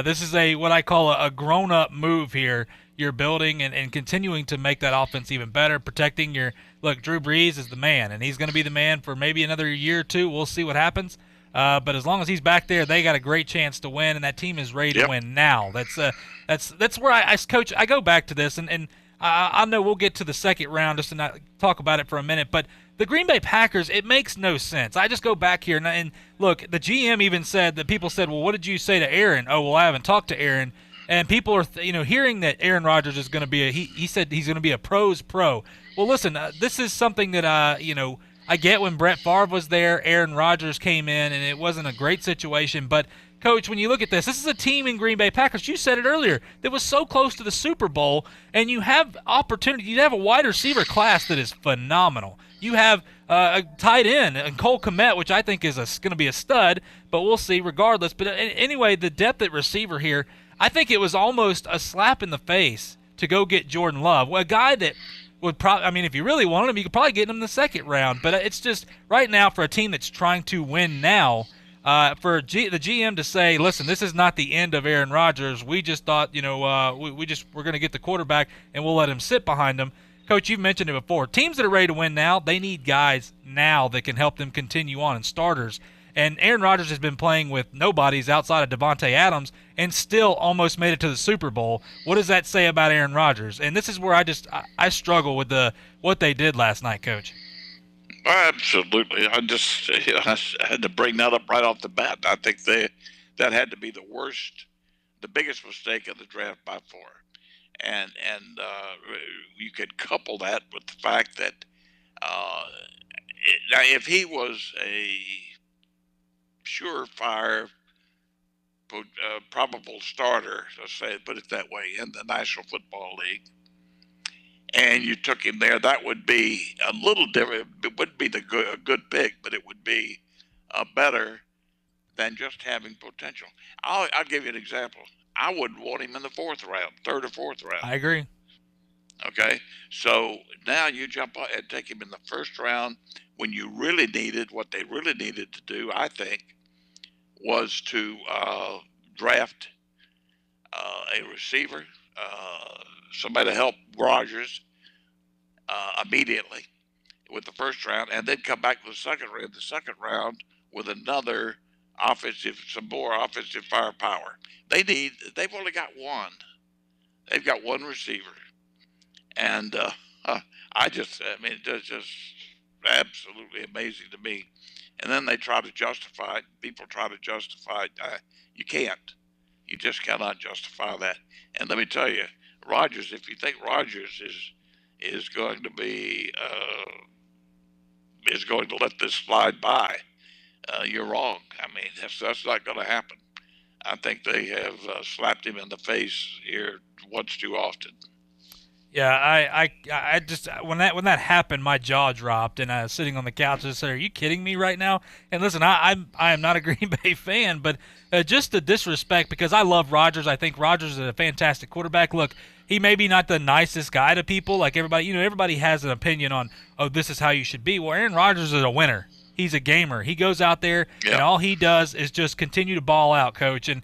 this is what I call a grown-up move here. You're building and continuing to make that offense even better, protecting look, Drew Brees is the man, and he's going to be the man for maybe another year or two. We'll see what happens. But as long as he's back there, they got a great chance to win, and that team is ready to win now. That's where I Coach, I go back to this, and I know we'll get to the second round just to not talk about it for a minute, but the Green Bay Packers, it makes no sense. I just go back here, and look, the GM even said that people said, well, what did you say to Aaron? Oh, well, I haven't talked to Aaron. And people are, hearing that Aaron Rodgers is going to be he said he's going to be a pro's pro. Well, listen, this is something that, I get when Brett Favre was there, Aaron Rodgers came in, and it wasn't a great situation. But, Coach, when you look at this is a team in Green Bay Packers, you said it earlier, that was so close to the Super Bowl, and you have opportunity. You have a wide receiver class that is phenomenal. You have a tight end, and Cole Kmet, which I think is going to be a stud, but we'll see regardless. But anyway, the depth at receiver here, I think it was almost a slap in the face to go get Jordan Love, a guy that would probably, if you really wanted him, you could probably get him in the second round. But it's just right now for a team that's trying to win now, for the GM to say, listen, this is not the end of Aaron Rodgers. We just thought, we're going to get the quarterback and we'll let him sit behind him. Coach, you've mentioned it before. Teams that are ready to win now, they need guys now that can help them continue on and starters. And Aaron Rodgers has been playing with nobodies outside of Devontae Adams and still almost made it to the Super Bowl. What does that say about Aaron Rodgers? And this is where I struggle with what they did last night, Coach. Absolutely. I had to bring that up right off the bat. I think that had to be the biggest mistake of the draft by far. And you could couple that with the fact that Now, if he was a surefire, probable starter, let's say, put it that way, in the National Football League, and you took him there, that would be a little different. It wouldn't be a good pick, but it would be better than just having potential. I'll give you an example. I wouldn't want him in the fourth round, third or fourth round. I agree. Okay, so now you jump on and take him in the first round when you really needed, what they really needed to do, I think, was to draft a receiver, somebody to help Rodgers immediately with the first round, and then come back to the second round with another some more offensive firepower. They've only got one. They've got one receiver, and it's just absolutely amazing to me. And then they try to justify it. People try to justify it. You can't. You just cannot justify that. And let me tell you, Rodgers, if you think Rodgers is going to be is going to let this slide by, you're wrong. I mean, that's not going to happen. I think they have slapped him in the face here once too often. Yeah, I just when that happened, my jaw dropped, and I was sitting on the couch and said, "Are you kidding me right now?" And listen, I am not a Green Bay fan, but just the disrespect, because I love Rodgers. I think Rodgers is a fantastic quarterback. Look, he may be not the nicest guy to people, like everybody. Everybody has an opinion on, oh, this is how you should be. Well, Aaron Rodgers is a winner. He's a gamer. He goes out there, and all he does is just continue to ball out, Coach. And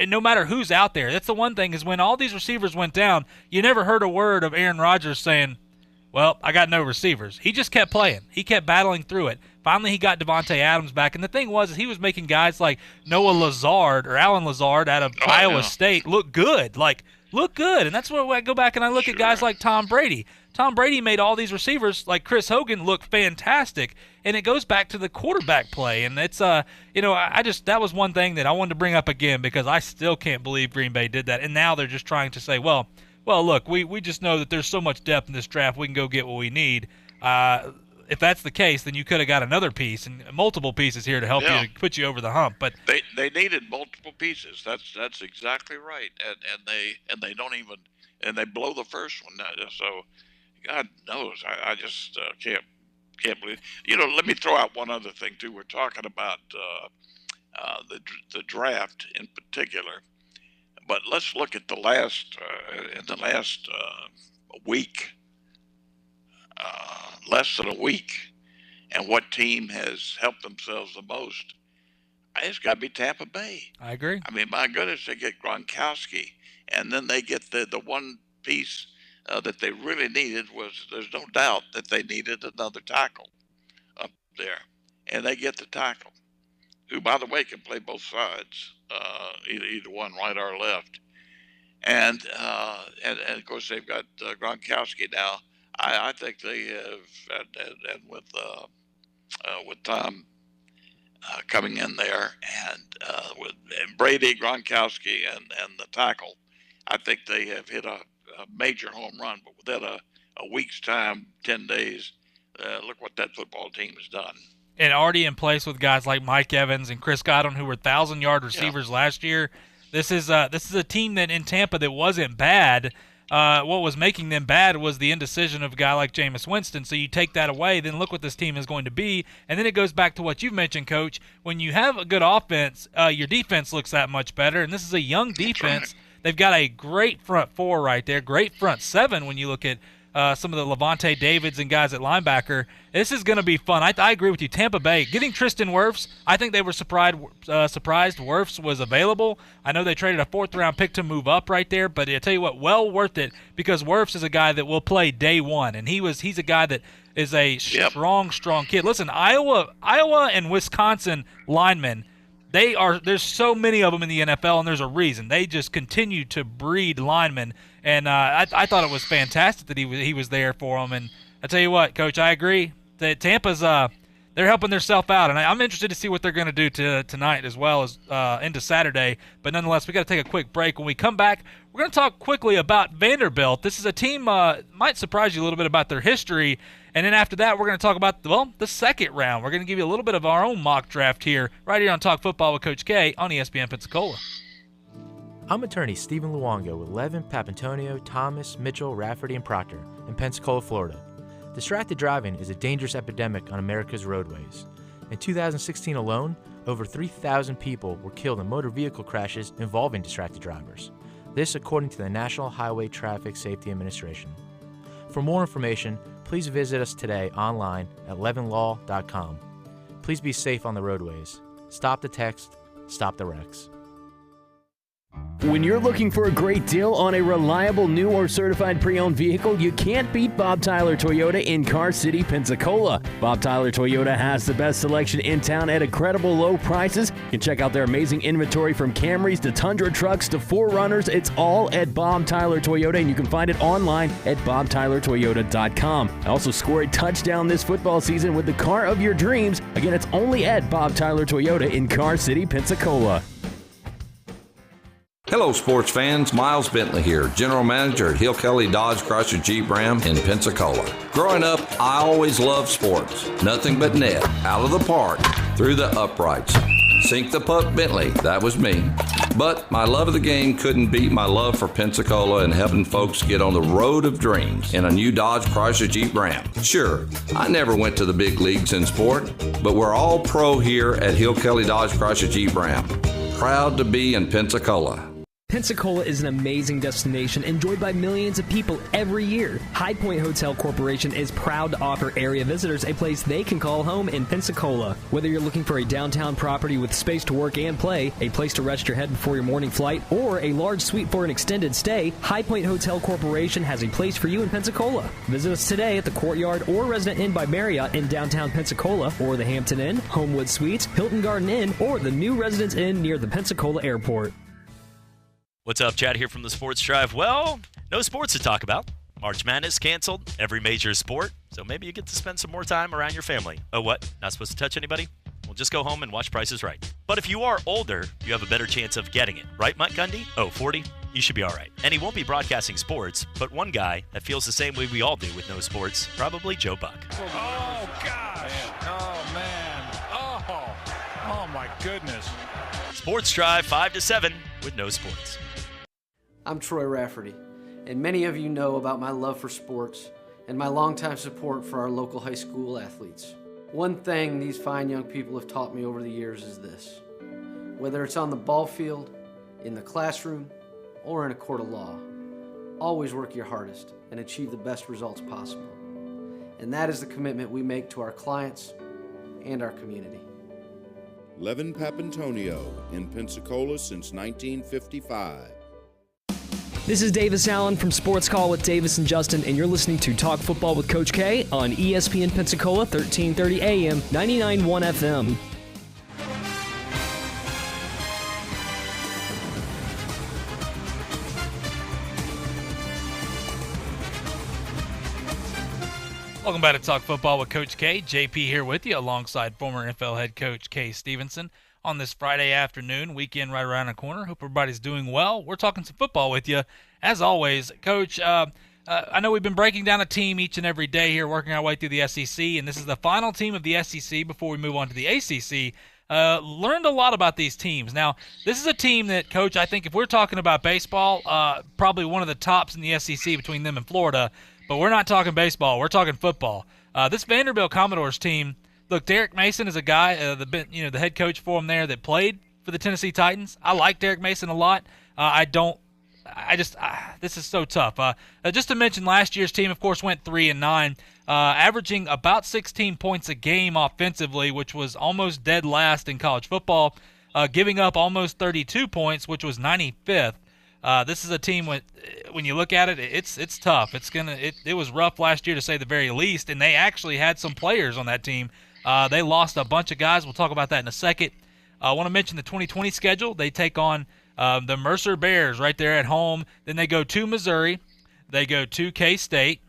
no matter who's out there, that's the one thing, is when all these receivers went down, you never heard a word of Aaron Rodgers saying, well, I got no receivers. He just kept playing. He kept battling through it. Finally, he got Devontae Adams back. And the thing was, is he was making guys like Noah Lazard or Alan Lazard out of Iowa State look good. Look good. And that's where I go back and I look at guys like Tom Brady. Tom Brady made all these receivers like Chris Hogan look fantastic, and it goes back to the quarterback play. And it's that was one thing that I wanted to bring up again, because I still can't believe Green Bay did that. And now they're just trying to say, well, look, we just know that there's so much depth in this draft, we can go get what we need. If that's the case, then you could have got another piece and multiple pieces here to help you, put you over the hump. But they needed multiple pieces. That's exactly right. And they don't even, and they blow the first one. So God knows, I just can't believe. Let me throw out one other thing too. We're talking about the draft in particular, but let's look at the last week, less than a week, and what team has helped themselves the most. It's got to be Tampa Bay. I agree. I mean, my goodness, they get Gronkowski, and then they get the one piece that they really needed was, there's no doubt that they needed another tackle up there. And they get the tackle, who, by the way, can play both sides, either one, right or left. And of course, they've got Gronkowski now. I think they have, and with Tom coming in there, and with Brady, Gronkowski, and the tackle, I think they have hit a major home run. But within a week's time, 10 days, look what that football team has done. And already in place with guys like Mike Evans and Chris Godwin, who were 1,000-yard receivers last year. This is a team that in Tampa that wasn't bad. What was making them bad was the indecision of a guy like Jameis Winston. So you take that away, then look what this team is going to be. And then it goes back to what you've mentioned, Coach. When you have a good offense, your defense looks that much better. And this is a young defense. They've got a great front four right there, great front seven when you look at some of the Levante Davids and guys at linebacker. This is going to be fun. I agree with you. Tampa Bay, getting Tristan Wirfs, I think they were surprised Wirfs was available. I know they traded a fourth-round pick to move up right there, but I tell you what, well worth it, because Wirfs is a guy that will play day one, and he's a guy that is a strong kid. Listen, Iowa and Wisconsin linemen, there's so many of them in the NFL, and there's a reason. They just continue to breed linemen, and I thought it was fantastic that he was there for them. And I tell you what, Coach, I agree that Tampa's they're helping themselves out, and I'm interested to see what they're going to do tonight as well as into Saturday. But nonetheless, we got to take a quick break. When we come back, we're going to talk quickly about Vanderbilt. This is a team might surprise you a little bit about their history, and then after that, we're going to talk about the second round. We're going to give you a little bit of our own mock draft here, right here on Talk Football with Coach K on ESPN Pensacola. I'm attorney Stephen Luongo with Levin, Papantonio, Thomas, Mitchell, Rafferty, and Proctor in Pensacola, Florida. Distracted driving is a dangerous epidemic on America's roadways. In 2016 alone, over 3,000 people were killed in motor vehicle crashes involving distracted drivers. This according to the National Highway Traffic Safety Administration. For more information, please visit us today online at levinlaw.com. Please be safe on the roadways. Stop the text, stop the wrecks. When you're looking for a great deal on a reliable new or certified pre-owned vehicle, you can't beat Bob Tyler Toyota in Car City, Pensacola. Bob Tyler Toyota has the best selection in town at incredible low prices. You can check out their amazing inventory from Camrys to Tundra trucks to 4Runners. It's all at Bob Tyler Toyota, and you can find it online at bobtylertoyota.com. Also score a touchdown this football season with the car of your dreams. Again, it's only at Bob Tyler Toyota in Car City, Pensacola. Hello, sports fans. Miles Bentley here, General Manager at Hill Kelly Dodge Chrysler Jeep Ram in Pensacola. Growing up, I always loved sports. Nothing but net, out of the park, through the uprights. Sink the puck, Bentley. That was me. But my love of the game couldn't beat my love for Pensacola and helping folks get on the road of dreams in a new Dodge Chrysler Jeep Ram. Sure, I never went to the big leagues in sport, but we're all pro here at Hill Kelly Dodge Chrysler Jeep Ram. Proud to be in Pensacola. Pensacola is an amazing destination enjoyed by millions of people every year. High Point Hotel Corporation is proud to offer area visitors a place they can call home in Pensacola. Whether you're looking for a downtown property with space to work and play, a place to rest your head before your morning flight, or a large suite for an extended stay, High Point Hotel Corporation has a place for you in Pensacola. Visit us today at the Courtyard or Resident Inn by Marriott in downtown Pensacola, or the Hampton Inn, Homewood Suites, Hilton Garden Inn, or the new Residence Inn near the Pensacola Airport. What's up, Chad here from the Sports Drive. Well, no sports to talk about. March Madness canceled, every major sport, so maybe you get to spend some more time around your family. Oh, what? Not supposed to touch anybody? Well, just go home and watch Price is Right. But if you are older, you have a better chance of getting it. Right, Mike Gundy? Oh, 40? You should be all right. And he won't be broadcasting sports, but one guy that feels the same way we all do with no sports, probably Joe Buck. Oh, gosh. Oh, man. Oh, my goodness. Sports Drive 5 to 7 with no sports. I'm Troy Rafferty, and many of you know about my love for sports and my longtime support for our local high school athletes. One thing these fine young people have taught me over the years is this: whether it's on the ball field, in the classroom, or in a court of law, always work your hardest and achieve the best results possible. And that is the commitment we make to our clients and our community. Levin Papantonio in Pensacola since 1955. This is Davis Allen from Sports Call with Davis and Justin, and you're listening to Talk Football with Coach K on ESPN Pensacola, 1330 AM, 99.1 FM. Welcome back to Talk Football with Coach K. JP here with you alongside former NFL head coach Kay Stevenson on this Friday afternoon, weekend right around the corner. Hope everybody's doing well. We're talking some football with you. As always, Coach, I know we've been breaking down a team each and every day here, working our way through the SEC, and this is the final team of the SEC before we move on to the ACC. Learned a lot about these teams. Now, this is a team that, Coach, I think if we're talking about baseball, probably one of the tops in the SEC between them and Florida, but we're not talking baseball. We're talking football. This Vanderbilt Commodores team, look, Derek Mason is a guy, the head coach for them there that played for the Tennessee Titans. I like Derek Mason a lot. This is so tough. Just to mention, last year's team, of course, went 3-9, averaging about 16 points a game offensively, which was almost dead last in college football, giving up almost 32 points, which was 95th. This is a team when you look at it, it's tough. It was rough last year to say the very least, and they actually had some players on that team. They lost a bunch of guys. We'll talk about that in a second. I want to mention the 2020 schedule. They take on the Mercer Bears right there at home. Then they go to Missouri. They go to K-State.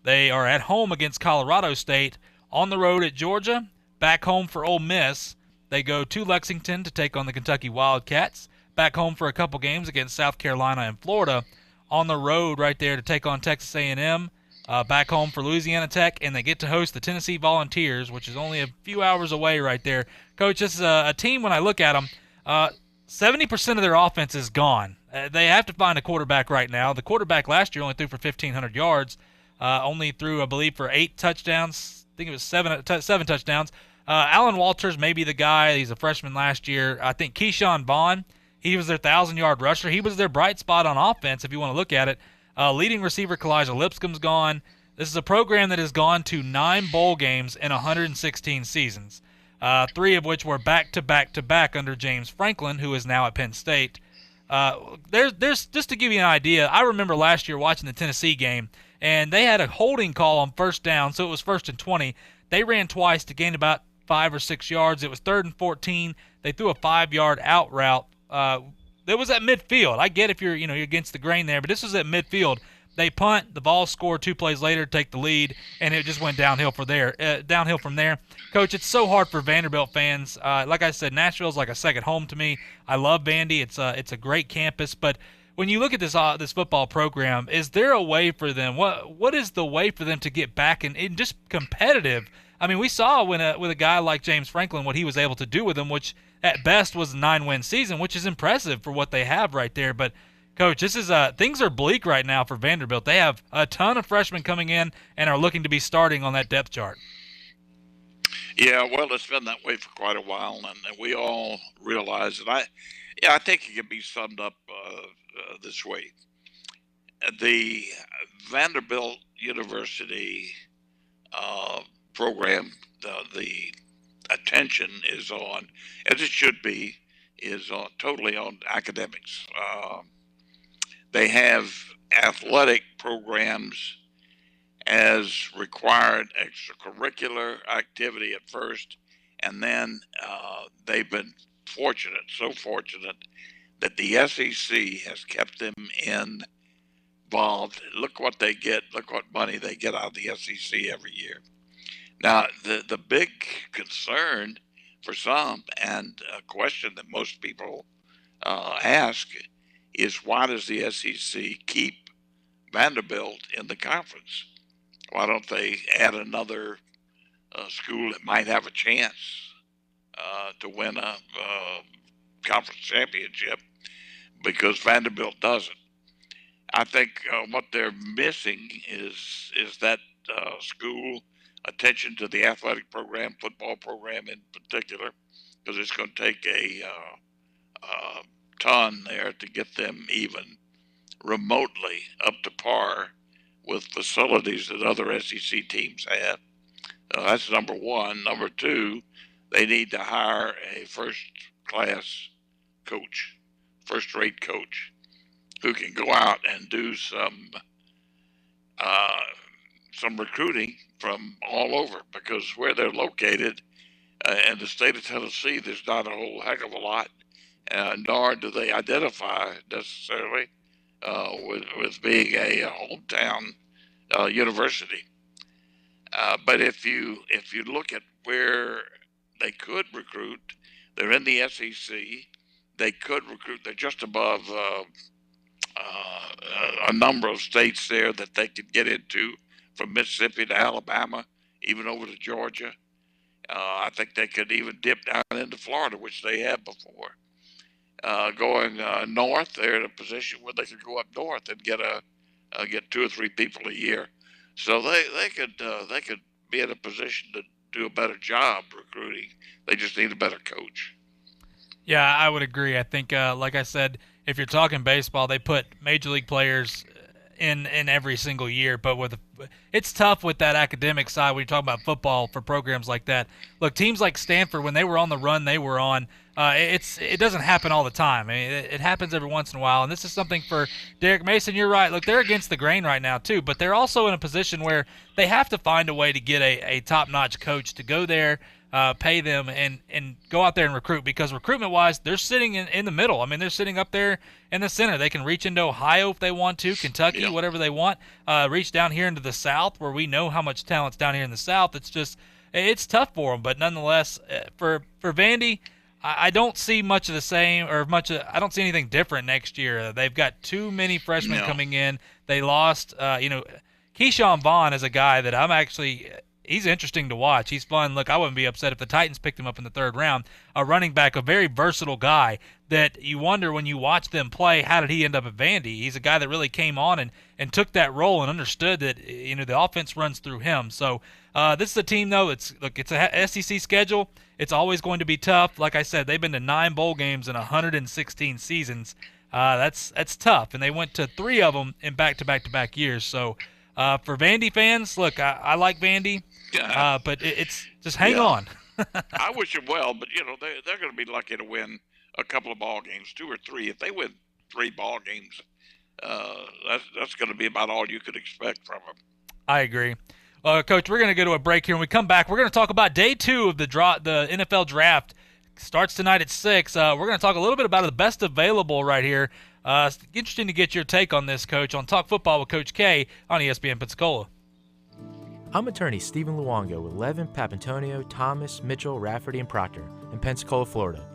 They are at home against Colorado State, on the road at Georgia, Back home for Ole Miss, they go to Lexington to take on the Kentucky Wildcats. Back home for a couple games against South Carolina and Florida. On the road right there to take on Texas A&M. Back home for Louisiana Tech, and they get to host the Tennessee Volunteers, which is only a few hours away right there. Coach, this is a team, when I look at them, 70% of their offense is gone. They have to find a quarterback right now. The quarterback last year only threw for 1,500 yards, only threw, I believe, for 8 touchdowns. I think it was seven touchdowns. Alan Walters may be the guy. He's a freshman last year. I think Keyshawn Vaughn, he was their 1,000-yard rusher. He was their bright spot on offense, if you want to look at it. Leading receiver Kalijah Lipscomb's gone. This is a program that has gone to 9 bowl games in 116 seasons, 3 of which were back-to-back-to-back under James Franklin, who is now at Penn State. There's just to give you an idea, I remember last year watching the Tennessee game, and they had a holding call on first down, so it was 1st and 20. They ran twice to gain about 5 or 6 yards. It was 3rd and 14. They threw a 5-yard out route. It was at midfield. I get if you're against the grain there, but this was at midfield. They punt, the Vols score 2 plays later, take the lead, and it just went downhill from there. Coach, it's so hard for Vanderbilt fans. Like I said, Nashville's like a second home to me. I love Vandy. It's a great campus, but when you look at this football program, is there a way for them? What is the way for them to get back and just competitive? I mean, we saw with a guy like James Franklin what he was able to do with them, which at best was a 9-win season, which is impressive for what they have right there. But Coach, this is things are bleak right now for Vanderbilt. They have a ton of freshmen coming in and are looking to be starting on that depth chart. Yeah, well, it's been that way for quite a while, and we all realize that. I think it can be summed up this way: the Vanderbilt University program, the attention is on, as it should be, is totally on academics. They have athletic programs as required extracurricular activity at first, and then they've been so fortunate that the SEC has kept them involved. Look what they get. Look what money they get out of the SEC every year. Now, the big concern for some, and a question that most people ask, is why does the SEC keep Vanderbilt in the conference? Why don't they add another school that might have a chance to win a conference championship? Because Vanderbilt doesn't. I think what they're missing is that school attention to the athletic program, football program in particular, because it's going to take a ton there to get them even remotely up to par with facilities that other SEC teams have. That's number one. Number two, they need to hire a first-class coach, first-rate coach, who can go out and do some recruiting from all over, because where they're located in the state of Tennessee, there's not a whole heck of a lot, nor do they identify necessarily with being a hometown university. But if you look at where they could recruit, they're in the SEC. They could recruit. They're just above a number of states there that they could get into, from Mississippi to Alabama, even over to Georgia. I think they could even dip down into Florida, which they have before. Going north, they're in a position where they could go up north and get 2 or 3 people a year. So they could be in a position to do a better job recruiting. They just need a better coach. Yeah, I would agree. I think, like I said, if you're talking baseball, they put major league players in every single year, but it's tough with that academic side when you talk about football for programs like that. Look, teams like Stanford, when they were on the run they were on, it doesn't happen all the time. I mean, it happens every once in a while, and this is something for Derek Mason. You're right. Look, they're against the grain right now too, but they're also in a position where they have to find a way to get a top-notch coach to go there, pay them, and go out there and recruit, because recruitment-wise, they're sitting in the middle. I mean, they're sitting up there in the center. They can reach into Ohio if they want to, Kentucky, whatever they want, reach down here into the South, where we know how much talent's down here in the South. It's it's tough for them. But nonetheless, for Vandy, I don't see much of the same or I don't see anything different next year. They've got too many freshmen coming in. They lost, Keyshawn Vaughn is a guy that he's interesting to watch. He's fun. Look, I wouldn't be upset if the Titans picked him up in the 3rd round. A running back, a very versatile guy that you wonder when you watch them play, how did he end up at Vandy? He's a guy that really came on and took that role and understood that, the offense runs through him. So this is a team, though. It's a SEC schedule. It's always going to be tough. Like I said, they've been to 9 bowl games in 116 seasons. That's tough, and they went to 3 of them in back-to-back-to-back years. So for Vandy fans, look, I like Vandy. But it's just hang on. I wish them well, but they're going to be lucky to win a couple of ball games, 2 or 3. If they win 3 ball games, that's going to be about all you could expect from them. I agree. Coach, we're going to go to a break here. When we come back, we're going to talk about day 2 of the NFL draft. Starts tonight at 6. We're going to talk a little bit about the best available right here. It's interesting to get your take on this, Coach, on Talk Football with Coach K on ESPN Pensacola. I'm attorney Stephen Luongo with Levin, Papantonio, Thomas, Mitchell, Rafferty, and Proctor in Pensacola, Florida.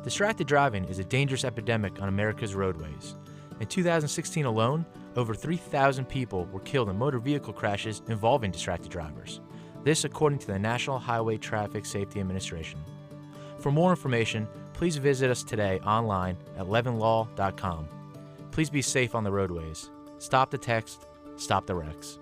Distracted driving is a dangerous epidemic on America's roadways. In 2016 alone, over 3,000 people were killed in motor vehicle crashes involving distracted drivers. This according to the National Highway Traffic Safety Administration. For more information, please visit us today online at levinlaw.com. Please be safe on the roadways. Stop the text, stop the wrecks.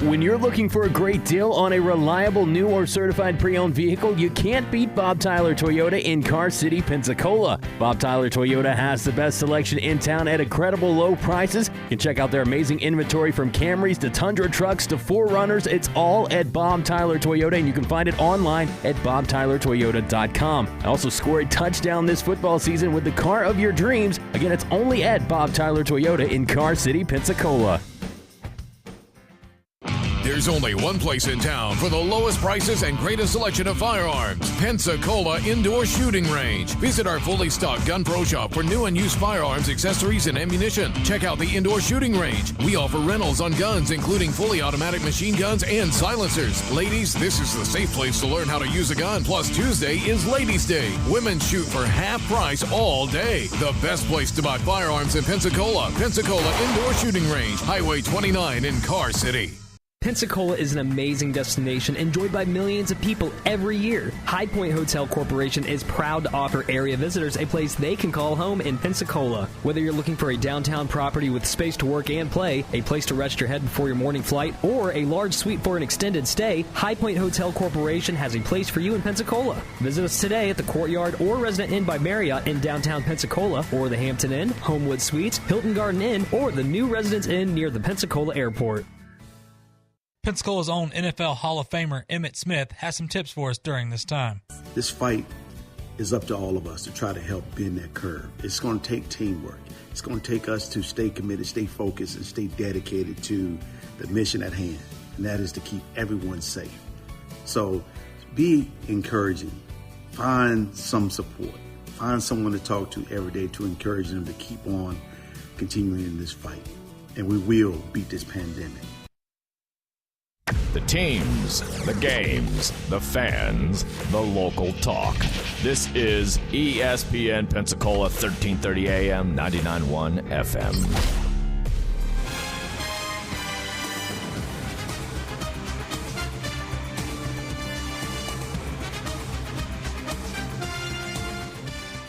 When you're looking for a great deal on a reliable new or certified pre-owned vehicle, you can't beat Bob Tyler Toyota in Car City, Pensacola. Bob Tyler Toyota has the best selection in town at incredible low prices. You can check out their amazing inventory from Camrys to Tundra trucks to 4Runners. It's all at Bob Tyler Toyota, and you can find it online at bobtylertoyota.com. Also score a touchdown this football season with the car of your dreams. Again, it's only at Bob Tyler Toyota in Car City, Pensacola. There's only one place in town for the lowest prices and greatest selection of firearms. Pensacola Indoor Shooting Range. Visit our fully stocked Gun Pro Shop for new and used firearms, accessories, and ammunition. Check out the Indoor Shooting Range. We offer rentals on guns, including fully automatic machine guns and silencers. Ladies, this is the safe place to learn how to use a gun. Plus, Tuesday is Ladies' Day. Women shoot for half price all day. The best place to buy firearms in Pensacola. Pensacola Indoor Shooting Range. Highway 29 in Car City. Pensacola is an amazing destination enjoyed by millions of people every year. High Point Hotel Corporation is proud to offer area visitors a place they can call home in Pensacola. Whether you're looking for a downtown property with space to work and play, a place to rest your head before your morning flight, or a large suite for an extended stay, High Point Hotel Corporation has a place for you in Pensacola. Visit us today at the Courtyard or Resident Inn by Marriott in downtown Pensacola, or the Hampton Inn, Homewood Suites, Hilton Garden Inn, or the new Residence Inn near the Pensacola Airport. Pensacola's own NFL Hall of Famer Emmitt Smith has some tips for us during this time. This fight is up to all of us to try to help bend that curve. It's going to take teamwork. It's going to take us to stay committed, stay focused, and stay dedicated to the mission at hand, and that is to keep everyone safe. So be encouraging. Find some support. Find someone to talk to every day to encourage them to keep on continuing in this fight. And we will beat this pandemic. The teams, the games, the fans, the local talk. This is ESPN Pensacola 1330 AM, 99.1 FM.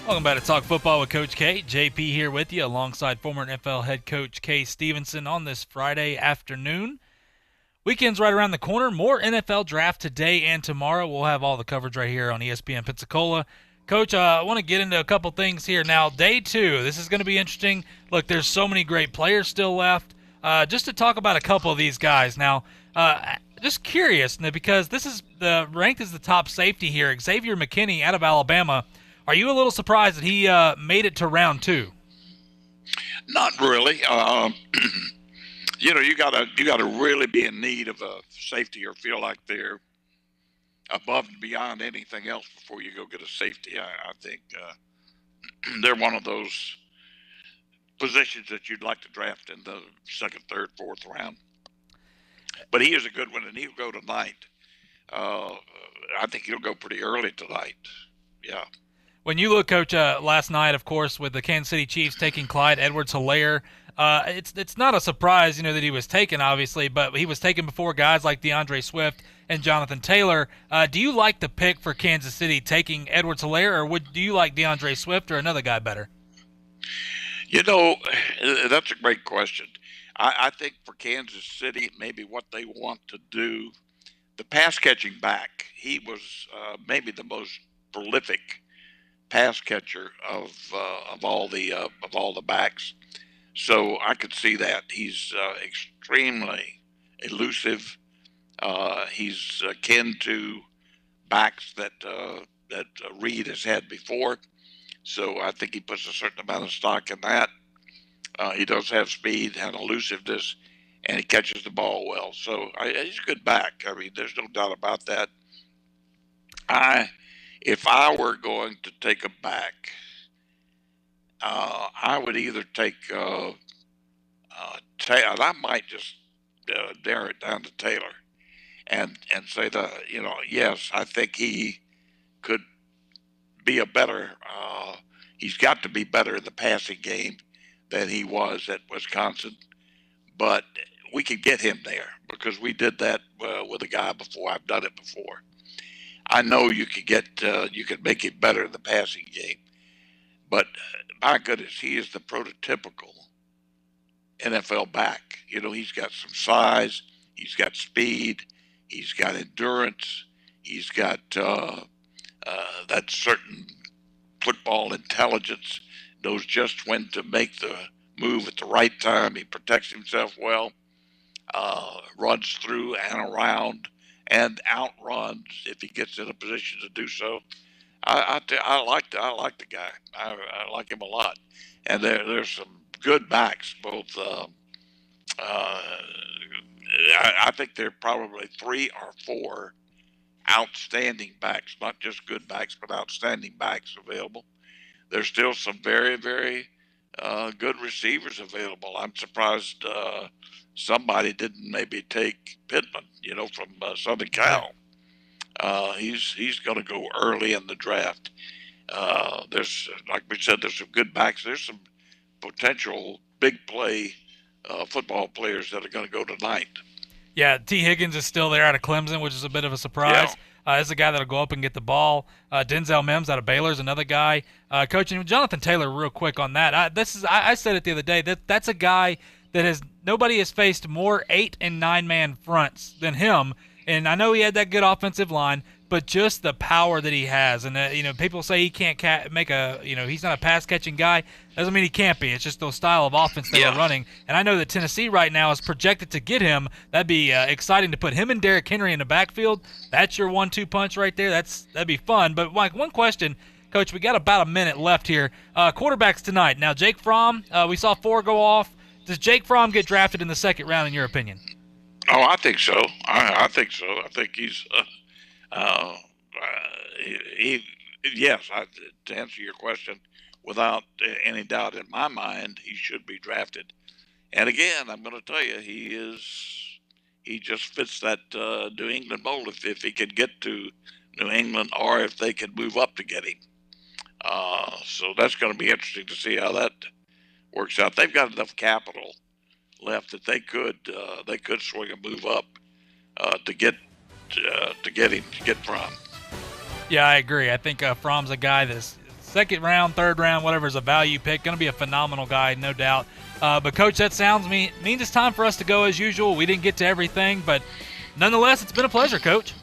Welcome back to Talk Football with Coach K. JP here with you alongside former NFL head coach Kay Stevenson on this Friday afternoon. Weekend's right around the corner. More NFL draft today and tomorrow. We'll have all the coverage right here on ESPN Pensacola. Coach, I want to get into a couple things here. Now, day 2, this is going to be interesting. Look, there's so many great players still left. Just to talk about a couple of these guys. Now, just curious, because this is ranked as the top safety here, Xavier McKinney out of Alabama. Are you a little surprised that he made it to round 2? Not really. You gotta really be in need of a safety or feel like they're above and beyond anything else before you go get a safety. I think they're one of those positions that you'd like to draft in the second, third, fourth round. But he is a good one, and he'll go tonight. I think he'll go pretty early tonight. Yeah. When you look, Coach, last night, of course, with the Kansas City Chiefs taking Clyde Edwards-Helaire, it's not a surprise, that he was taken, obviously, but he was taken before guys like DeAndre Swift and Jonathan Taylor. Do you like the pick for Kansas City taking Edwards-Helaire, or do you like DeAndre Swift or another guy better? That's a great question. I think for Kansas City, maybe what they want to do, the pass catching back, he was maybe the most prolific pass catcher of all the backs. So I could see that he's extremely elusive. He's akin to backs that Reed has had before. So I think he puts a certain amount of stock in that. He does have speed and elusiveness, and he catches the ball well. So he's a good back. I mean, there's no doubt about that. If I were going to take a back, I would either take Taylor. I might just narrow it down to Taylor, and say yes, I think he could be a better. He's got to be better in the passing game than he was at Wisconsin, but we could get him there because we did that with a guy before. I've done it before. I know you could make him better in the passing game, but my goodness, he is the prototypical NFL back. He's got some size, he's got speed, he's got endurance, he's got that certain football intelligence, knows just when to make the move at the right time. He protects himself well, runs through and around, and outruns if he gets in a position to do so. I like the guy. I like him a lot, and there's some good backs. Both I think there are probably 3 or 4 outstanding backs, not just good backs, but outstanding backs available. There's still some very, very good receivers available. I'm surprised somebody didn't maybe take Pittman, from Southern Cal. He's going to go early in the draft. There's, like we said, there's some good backs. There's some potential big play football players that are going to go tonight. Yeah, T. Higgins is still there out of Clemson, which is a bit of a surprise. Yeah. He's a guy that'll go up and get the ball. Denzel Mims out of Baylor is another guy. Coaching Jonathan Taylor, real quick on that. I said it the other day. That's a guy that nobody has faced more 8- and 9-man fronts than him. And I know he had that good offensive line, but just the power that he has. And, people say he can't make he's not a pass-catching guy. Doesn't mean he can't be. It's just the style of offense they were running. And I know that Tennessee right now is projected to get him. That'd be exciting to put him and Derrick Henry in the backfield. That's your 1-2 punch right there. That'd be fun. But, Mike, one question. Coach, we got about a minute left here. Quarterbacks tonight. Now, Jake Fromm, we saw 4 go off. Does Jake Fromm get drafted in the second round, in your opinion? Oh, I think so. I think so. I think he's yes. To answer your question, without any doubt in my mind, he should be drafted. And again, I'm going to tell you, he just fits that New England mold. If he could get to New England, or if they could move up to get him, so that's going to be interesting to see how that works out. They've got enough capital left that they could swing a move up to get Fromm. Yeah, I agree. I think Fromm's a guy that's second round, third round, whatever is a value pick. Going to be a phenomenal guy, no doubt. But Coach, that means it's time for us to go as usual. We didn't get to everything, but nonetheless, it's been a pleasure, Coach.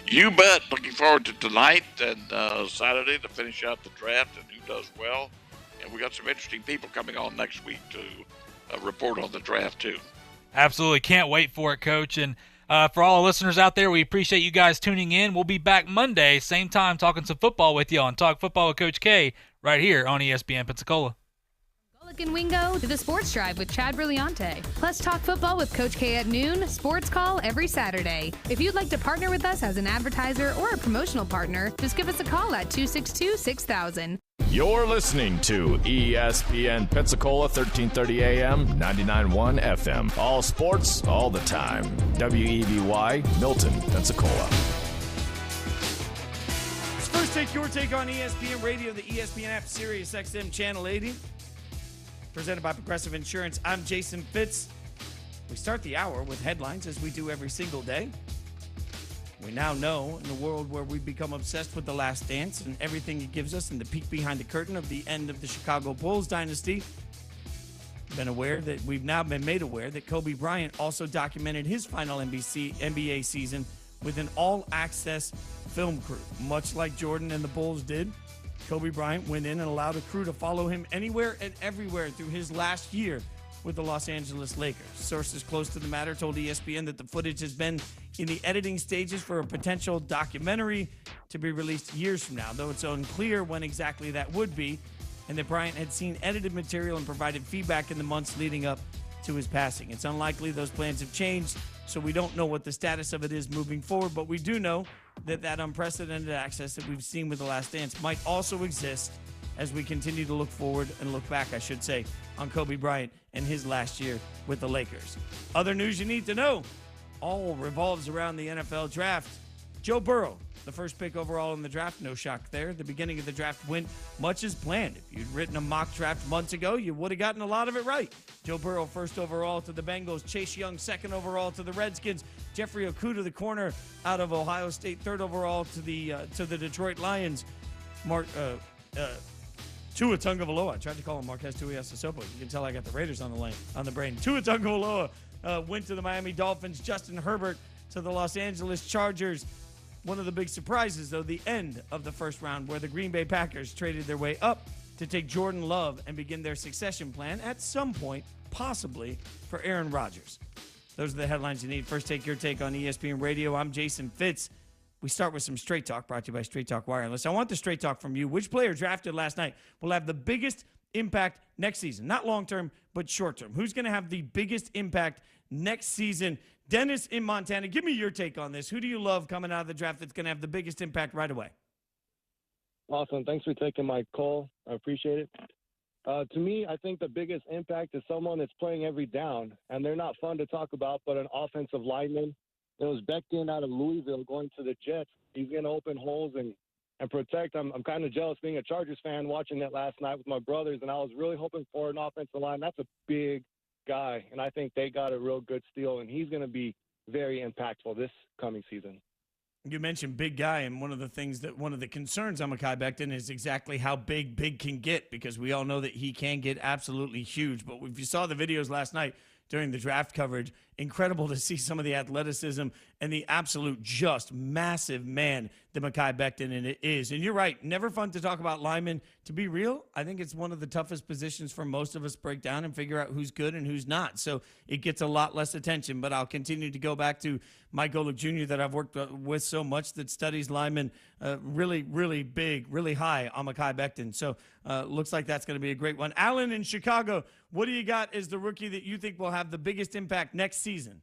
You bet. Looking forward to tonight and Saturday to finish out the draft and who does well. And we got some interesting people coming on next week to report on the draft too. Absolutely. Can't wait for it, Coach. And for all the listeners out there, we appreciate you guys tuning in. We'll be back Monday, same time, talking some football with you on Talk Football with Coach K right here on ESPN Pensacola. Golic and Wingo to the Sports Drive with Chad Brilliante. Plus talk football with Coach K at noon, sports call every Saturday. If you'd like to partner with us as an advertiser or a promotional partner, just give us a call at 262-6000. You're listening to ESPN Pensacola, 1330 AM, 99.1 FM. All sports, all the time. WEBY, Milton, Pensacola. First Take Your Take on ESPN Radio, the ESPN app, Sirius XM Channel 80. Presented by Progressive Insurance. I'm Jason Fitz. We start the hour with headlines as we do every single day. We now know, in a world where we've become obsessed with The Last Dance and everything it gives us and the peek behind the curtain of the end of the Chicago Bulls dynasty, we've now been made aware that Kobe Bryant also documented his final NBA season with an all-access film crew. Much like Jordan and the Bulls did, Kobe Bryant went in and allowed a crew to follow him anywhere and everywhere through his last year with the Los Angeles Lakers. Sources close to the matter told ESPN that the footage has been in the editing stages for a potential documentary to be released years from now, though it's unclear when exactly that would be, and that Bryant had seen edited material and provided feedback in the months leading up to his passing. It's unlikely those plans have changed, so we don't know what the status of it is moving forward, but we do know that unprecedented access that we've seen with The Last Dance might also exist as we continue to look forward and look back, I should say, on Kobe Bryant and his last year with the Lakers. Other news you need to know, all revolves around the NFL draft. Joe Burrow, the first pick overall in the draft, no shock there. The beginning of the draft went much as planned. If you'd written a mock draft months ago, you would have gotten a lot of it right. Joe Burrow, first overall to the Bengals. Chase Young, second overall to the Redskins. Jeffrey Okudah, the corner out of Ohio State, third overall to the Detroit Lions. Tua Tagovailoa. I tried to call him Marquez Tuiasosopo. You can tell I got the Raiders on the brain. Tua Tagovailoa went to the Miami Dolphins. Justin Herbert to the Los Angeles Chargers. One of the big surprises, though, the end of the first round, where the Green Bay Packers traded their way up to take Jordan Love and begin their succession plan at some point, possibly, for Aaron Rodgers. Those are the headlines you need. First, take your take on ESPN Radio. I'm Jason Fitz. We start with some Straight Talk, brought to you by Straight Talk Wireless. I want the Straight Talk from you. Which player drafted last night will have the biggest impact next season? Not long-term, but short-term. Who's going to have the biggest impact next season? Dennis in Montana, give me your take on this. Who do you love coming out of the draft that's going to have the biggest impact right away? Awesome. Thanks for taking my call. I appreciate it. To me, I think the biggest impact is someone that's playing every down, and they're not fun to talk about, but an offensive lineman. It was Becton out of Louisville going to the Jets. He's going to open holes and protect. I'm kind of jealous being a Chargers fan watching that last night with my brothers, and I was really hoping for an offensive line. That's a big guy, and I think they got a real good steal, and he's going to be very impactful this coming season. You mentioned big guy, and one of the concerns on Mekhi Becton is exactly how big can get, because we all know that he can get absolutely huge. But if you saw the videos last night during the draft coverage, incredible to see some of the athleticism and the absolute just massive man that Mekhi Becton is. And you're right, never fun to talk about linemen. To be real, I think it's one of the toughest positions for most of us to break down and figure out who's good and who's not. So it gets a lot less attention, but I'll continue to go back to Mike Golick Jr. that I've worked with so much, that studies linemen really, really big, really high on Mekhi Becton. So looks like that's going to be a great one. Alan in Chicago, what do you got as the rookie that you think will have the biggest impact next season?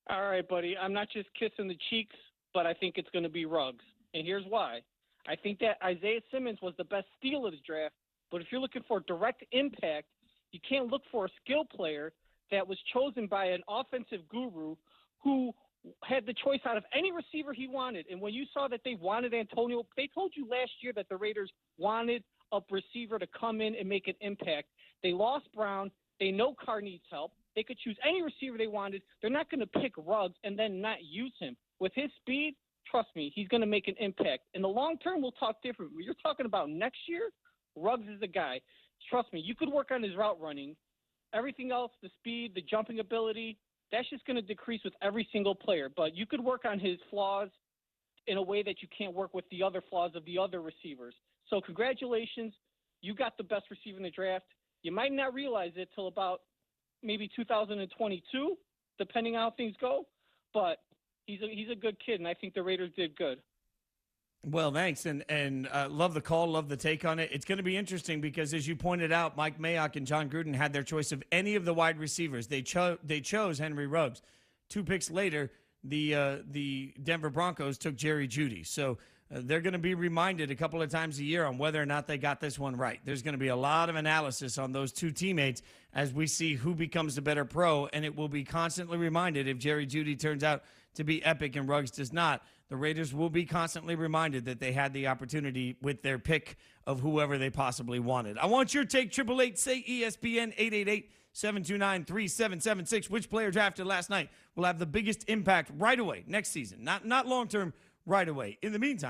All right, buddy. I'm not just kissing the cheeks, but I think it's going to be Ruggs. And here's why. I think that Isaiah Simmons was the best steal of the draft, but if you're looking for direct impact, you can't look for a skill player that was chosen by an offensive guru who had the choice out of any receiver he wanted. And when you saw that they wanted Antonio, they told you last year that the Raiders wanted a receiver to come in and make an impact. They lost Brown. They know Carr needs help. They could choose any receiver they wanted. They're not going to pick Ruggs and then not use him. With his speed, trust me, he's going to make an impact. In the long term, we'll talk different. When you're talking about next year, Ruggs is the guy. Trust me, you could work on his route running. Everything else, the speed, the jumping ability, that's just going to decrease with every single player. But you could work on his flaws in a way that you can't work with the other flaws of the other receivers. So congratulations. You got the best receiver in the draft. You might not realize it till about maybe 2022, depending on how things go. But he's a good kid, and I think the Raiders did good. Well, thanks, and love the call, love the take on it. It's going to be interesting because, as you pointed out, Mike Mayock and John Gruden had their choice of any of the wide receivers. They chose Henry Ruggs. 2 picks later, the Denver Broncos took Jerry Jeudy. So they're going to be reminded a couple of times a year on whether or not they got this one right. There's going to be a lot of analysis on those two teammates as we see who becomes the better pro, and it will be constantly reminded if Jerry Jeudy turns out to be epic and Ruggs does not. The Raiders will be constantly reminded that they had the opportunity with their pick of whoever they possibly wanted. I want your take. 888-SAY-ESPN, 888-729-3776. Which player drafted last night will have the biggest impact right away next season? Not long-term, right away. In the meantime,